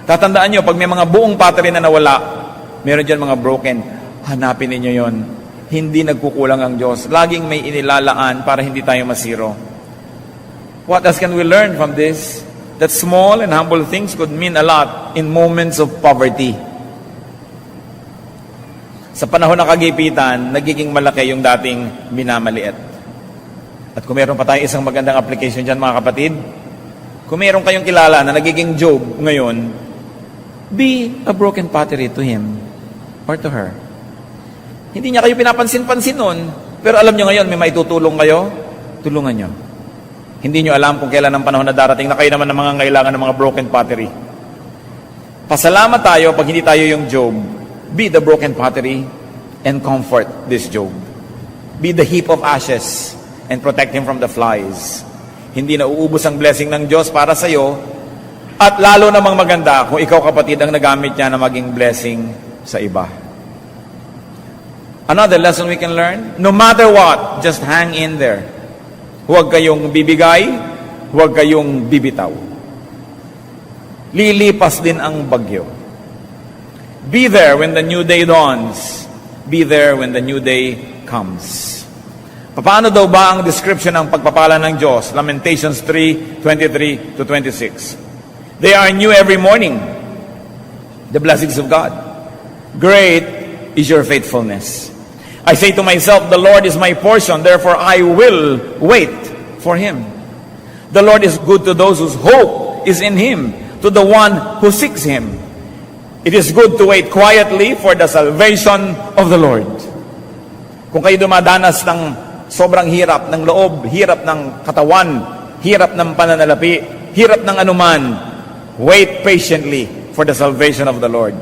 Tatandaan nyo, pag may mga buong pottery na nawala, meron dyan mga broken, hanapin ninyo yon. Hindi nagkukulang ang Diyos. Laging may inilalaan para hindi tayo masiro. What else can we learn from this? That small and humble things could mean a lot in moments of poverty. Sa panahon ng kagipitan, nagiging malaki yung dating minamaliit. At kung meron pa tayong isang magandang application dyan, mga kapatid, kung meron kayong kilala na nagiging Job ngayon, be a broken pottery to him or to her. Hindi niya kayo pinapansin-pansin nun, pero alam nyo ngayon, may maitutulong kayo, tulungan nyo. Hindi nyo alam kung kailan ang panahon na darating na kayo naman ang mga kailangan ng mga broken pottery. Pasalamat tayo pag hindi tayo yung Job. Be the broken pottery and comfort this Job. Be the heap of ashes and protect him from the flies. Hindi na uubos ang blessing ng Diyos para sa iyo, at lalo namang maganda kung ikaw kapatid ang nagamit niya na maging blessing sa iba. Another lesson we can learn, no matter what, just hang in there. Huwag kayong bibigay, huwag kayong bibitaw. Lilipas din ang bagyo. Be there when the new day dawns. Be there when the new day comes. Paano daw ba ang description ng pagpapala ng Diyos? Lamentations 3:23-26. They are new every morning. The blessings of God. Great is your faithfulness. I say to myself, the Lord is my portion, therefore I will wait for Him. The Lord is good to those whose hope is in Him, to the one who seeks Him. It is good to wait quietly for the salvation of the Lord. Kung kayo dumadanas ng sobrang hirap ng loob, hirap ng katawan, hirap ng pananalapi, hirap ng anuman, wait patiently for the salvation of the Lord.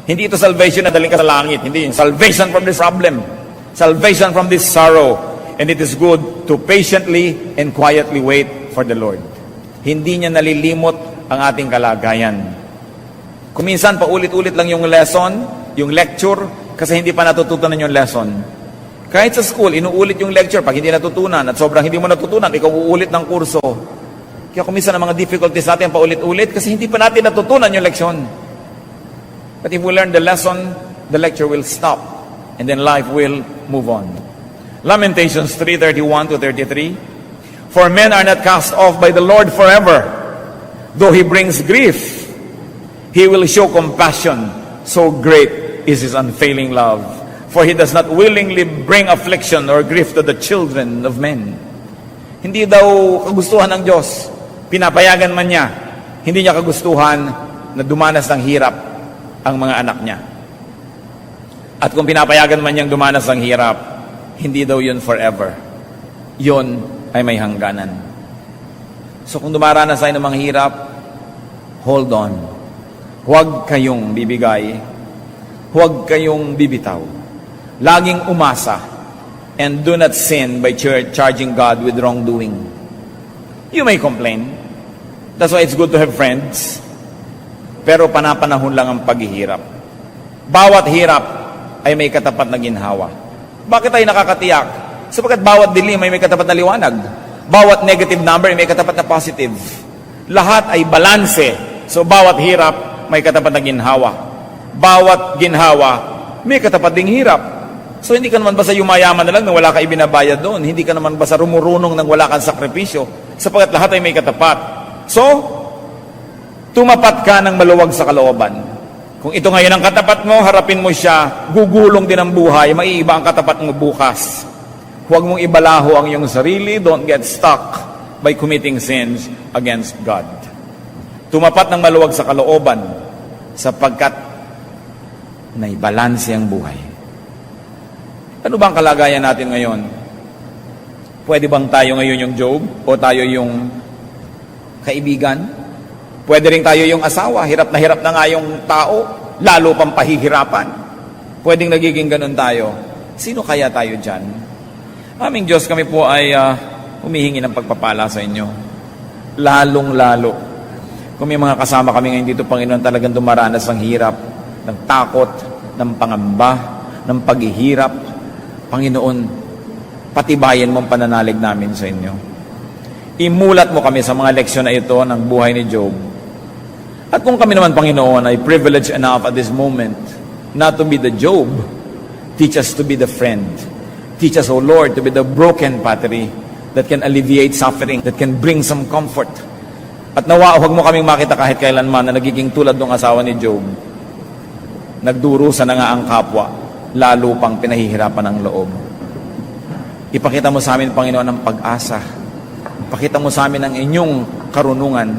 Hindi ito salvation na daling ka sa langit. Hindi. Salvation from this problem. Salvation from this sorrow. And it is good to patiently and quietly wait for the Lord. Hindi niya nalilimot ang ating kalagayan. Kung minsan, paulit-ulit lang yung lesson, yung lecture, kasi hindi pa natututunan yung lesson. Kahit sa school, inuulit yung lecture pag hindi natutunan at sobrang hindi mo natutunan, ikaw uulit ng kurso. Kaya kung minsan ang mga difficulties natin paulit-ulit kasi hindi pa natin natutunan yung leksyon. But if we learn the lesson, the lecture will stop and then life will move on. Lamentations 3:31-33. For men are not cast off by the Lord forever. Though He brings grief, He will show compassion. So great is His unfailing love. For He does not willingly bring affliction or grief to the children of men. Hindi daw kagustuhan ng Diyos. Pinapayagan man niya. Hindi niya kagustuhan na dumanas ng hirap ang mga anak niya. At kung pinapayagan man niyang dumanas ng hirap, hindi daw yun forever. Yun ay may hangganan. So kung dumaranas tayo ng mga hirap, hold on. Huwag kayong bibigay. Huwag kayong bibitaw. Laging umasa. And do not sin by charging God with wrongdoing. You may complain. That's why it's good to have friends. Pero panapanahon lang ang paghihirap. Bawat hirap ay may katapat na ginhawa. Bakit tayo nakakatiyak? Sapagkat bawat dilim ay may katapat na liwanag. Bawat negative number ay may katapat na positive. Lahat ay balanse. So bawat hirap may katapat na ginhawa. Bawat ginhawa may katapat ding hirap. So hindi ka naman basta yumayaman na lang nang wala ka ibinabayad doon. Hindi ka naman basta rumurunong nang wala kang sakripisyo. Sapagkat lahat ay may katapat. So, tumapat ka ng maluwag sa kalooban. Kung ito ngayon ang katapat mo, harapin mo siya, gugulong din ang buhay, maiiba ang katapat mo bukas. Huwag mong ibalaho ang iyong sarili, don't get stuck by committing sins against God. Tumapat ng maluwag sa kalooban, sapagkat naibalanse ang buhay. Ano bang kalagayan natin ngayon? Pwede bang tayo ngayon yung Job? O tayo yung kaibigan? Pwede rin tayo yung asawa, hirap na nga yung tao, lalo pang pahihirapan. Pwedeng nagiging ganun tayo. Sino kaya tayo dyan? Aming Diyos, kami po ay humihingi ng pagpapala sa inyo. Lalong-lalo. Kung may mga kasama kami ngayon dito, Panginoon, talagang dumaranas ng hirap, ng takot, ng pangamba, ng paghihirap. Panginoon, patibayan mo ang pananalig namin sa inyo. Imulat mo kami sa mga leksyon na ito ng buhay ni Job. At kung kami naman, Panginoon, ay privileged enough at this moment not to be the Job, teach us to be the friend. Teach us, O Lord, to be the broken pottery that can alleviate suffering, that can bring some comfort. At nawa, huwag mo kaming makita kahit kailanman na nagiging tulad ng asawa ni Job. Nagdurusa na nga ang kapwa, lalo pang pinahihirapan ang loob. Ipakita mo sa amin, Panginoon, ang pag-asa. Ipakita mo sa amin ang inyong karunungan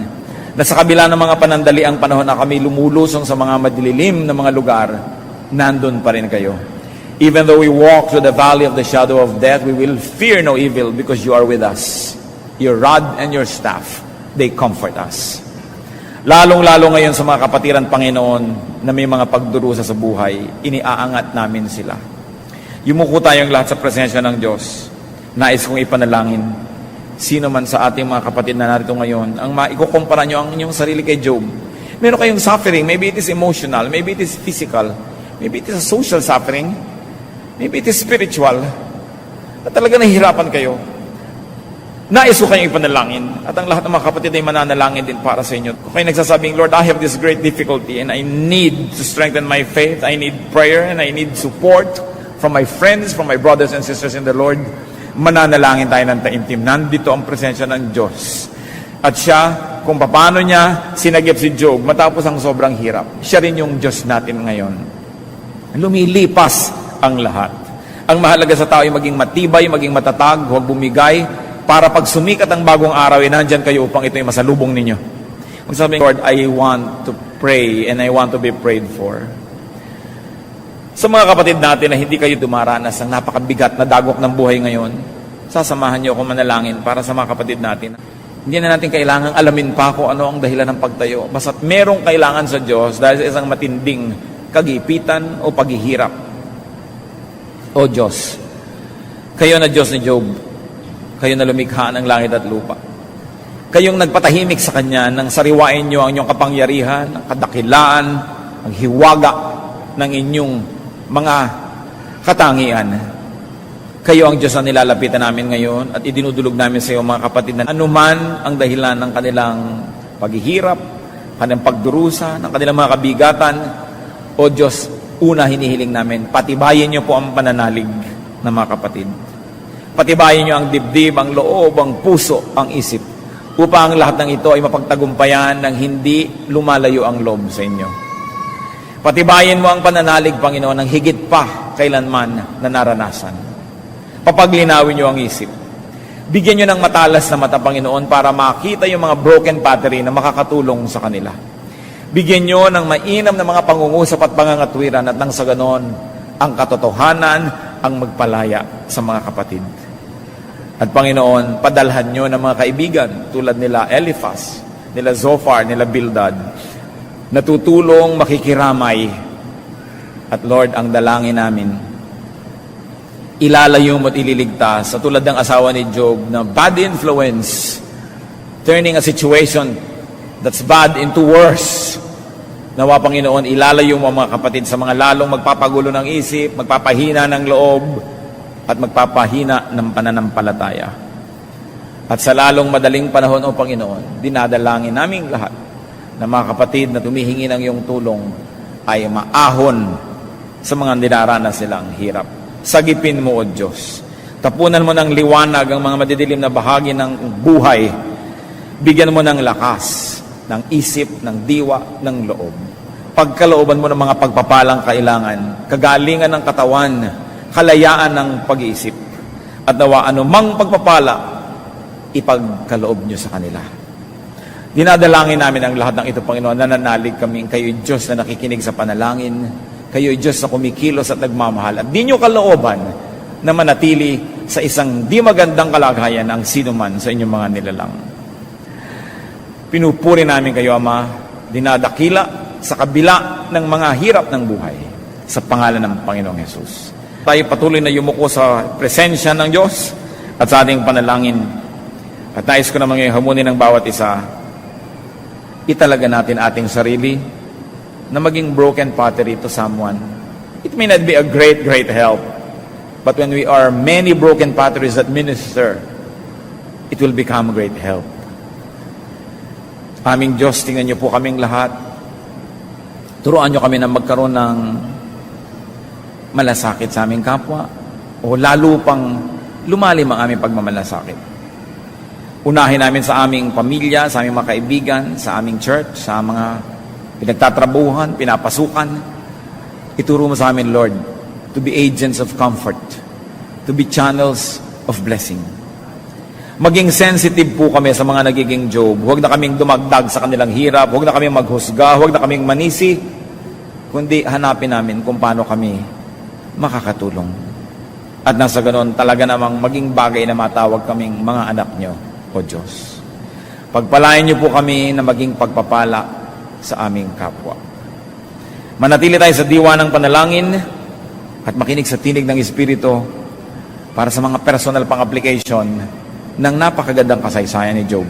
na sa kabila ng mga panandali ang panahon na kami lumulusong sa mga madilim na mga lugar, nandun pa rin kayo. Even though we walk through the valley of the shadow of death, we will fear no evil because you are with us. Your rod and your staff, they comfort us. Lalong-lalo ngayon sa mga kapatiran, Panginoon, na may mga pagdurusa sa buhay, iniaangat namin sila. Yumuko tayong lahat sa presensya ng Diyos. Nais kong ipanalangin sino man sa ating mga kapatid na narito ngayon, ang maikukumpara nyo ang inyong sarili kay Job. Meron kayong suffering, maybe it is emotional, maybe it is physical, maybe it is a social suffering, maybe it is spiritual, na talaga nahihirapan kayo. Nais ko kayong ipanalangin, at ang lahat ng mga kapatid ay mananalangin din para sa inyo. Kung kayo nagsasabing, Lord, I have this great difficulty and I need to strengthen my faith, I need prayer, and I need support from my friends, from my brothers and sisters in the Lord, mananalangin tayo ng taimtim. Nandito ang presensya ng Diyos. At siya, kung paano niya sinagip si Job matapos ang sobrang hirap, siya rin yung Diyos natin ngayon. Lumilipas ang lahat. Ang mahalaga sa tao ay maging matibay, maging matatag, huwag bumigay, para pag sumikat ang bagong araw, nandyan kayo upang ito ay masalubong ninyo. Kung sabi, Lord, I want to pray and I want to be prayed for. Sa mga kapatid natin na hindi kayo dumaranas ng napakabigat na dagok ng buhay ngayon, sasamahan niyo ako manalangin para sa mga kapatid natin. Hindi na natin kailangan alamin pa kung ano ang dahilan ng pagtayo. Basta't merong kailangan sa Diyos dahil sa isang matinding kagipitan o paghihirap. O Diyos, kayo na Diyos ni Job, kayo na lumikha ng langit at lupa. Kayong nagpatahimik sa Kanya nang sariwain niyo ang inyong kapangyarihan, ang kadakilaan, ang hiwaga ng inyong mga katangian. Kayo ang Diyos na nilalapitan namin ngayon at idinudulog namin sa iyo, mga kapatid, na anuman ang dahilan ng kanilang paghihirap, kanilang pagdurusa, ng kanilang mga kabigatan, o Diyos, una hinihiling namin, patibayin niyo po ang pananalig ng mga kapatid. Patibayin niyo ang dibdib, ang loob, ang puso, ang isip, upang ang lahat ng ito ay mapagtagumpayan ng hindi lumalayo ang loob sa inyo. Patibayin mo ang pananalig, Panginoon, ng higit pa kailanman na naranasan. Papaglinawin niyo ang isip. Bigyan niyo ng matalas na mata, Panginoon, para makita yung mga broken battery na makakatulong sa kanila. Bigyan niyo ng mainam na mga pangungusap at pangangatwiran at nang sa ganon, ang katotohanan ang magpalaya sa mga kapatid. At Panginoon, padalhan niyo ng mga kaibigan tulad nila Eliphaz, nila Zophar, nila Bildad, natutulong makikiramay. At Lord, ang dalangin namin, ilalayo mo at ililigtas sa tulad ng asawa ni Job na bad influence, turning a situation that's bad into worse. Nawa, Panginoon, ilalayo mo mga kapatid sa mga lalong magpapagulo ng isip, magpapahina ng loob, at magpapahina ng pananampalataya. At sa lalong madaling panahon, O Panginoon, dinadalangin naming lahat na mga kapatid na tumihingi ng iyong tulong ay maahon sa mga dinaranas silang hirap. Sagipin mo, O Diyos. Tapunan mo ng liwanag ang mga madidilim na bahagi ng buhay. Bigyan mo ng lakas, ng isip, ng diwa, ng loob. Pagkalooban mo ng mga pagpapalang kailangan, kagalingan ng katawan, kalayaan ng pag-iisip, at nawa anumang pagpapala, ipagkaloob niyo sa kanila. Dinadalangin namin ang lahat ng ito, Panginoon, nananalig kami, kayo'y Diyos na nakikinig sa panalangin, kayo'y Diyos na kumikilos at nagmamahal, at di niyo kalooban na manatili sa isang di magandang kalagayan ang sino man sa inyong mga nilalang. Pinupuri namin kayo, Ama, dinadakila sa kabila ng mga hirap ng buhay, sa pangalan ng Panginoong Hesus. Tayo patuloy na yumuko sa presensya ng Diyos at sa ating panalangin. At nais ko naman ngayong hamunin ng bawat isa, italaga natin ating sarili na maging broken pottery to someone. It may not be a great help, but when we are many broken potteries that minister, it will become great help. Aming Diyos, tingnan niyo po kaming lahat. Turuan niyo kami na magkaroon ng malasakit sa aming kapwa o lalo pang lumalim ang aming pagmamalasakit. Unahin namin sa aming pamilya, sa aming mga kaibigan, sa aming church, sa mga pinagtatrabuhan, pinapasukan. Ituro mo sa amin, Lord, to be agents of comfort, to be channels of blessing. Maging sensitive po kami sa mga nagiging Job. Huwag na kaming dumagdag sa kanilang hirap, huwag na kaming maghusga, huwag na kaming manisi, kundi hanapin namin kung paano kami makakatulong. At nasa ganon, talaga namang maging bagay na matawag kaming mga anak nyo, O Diyos. Pagpalain niyo po kami na maging pagpapala sa aming kapwa. Manatili tayo sa diwa ng panalangin at makinig sa tinig ng Espiritu para sa mga personal pang application ng napakagandang kasaysayan ni Job.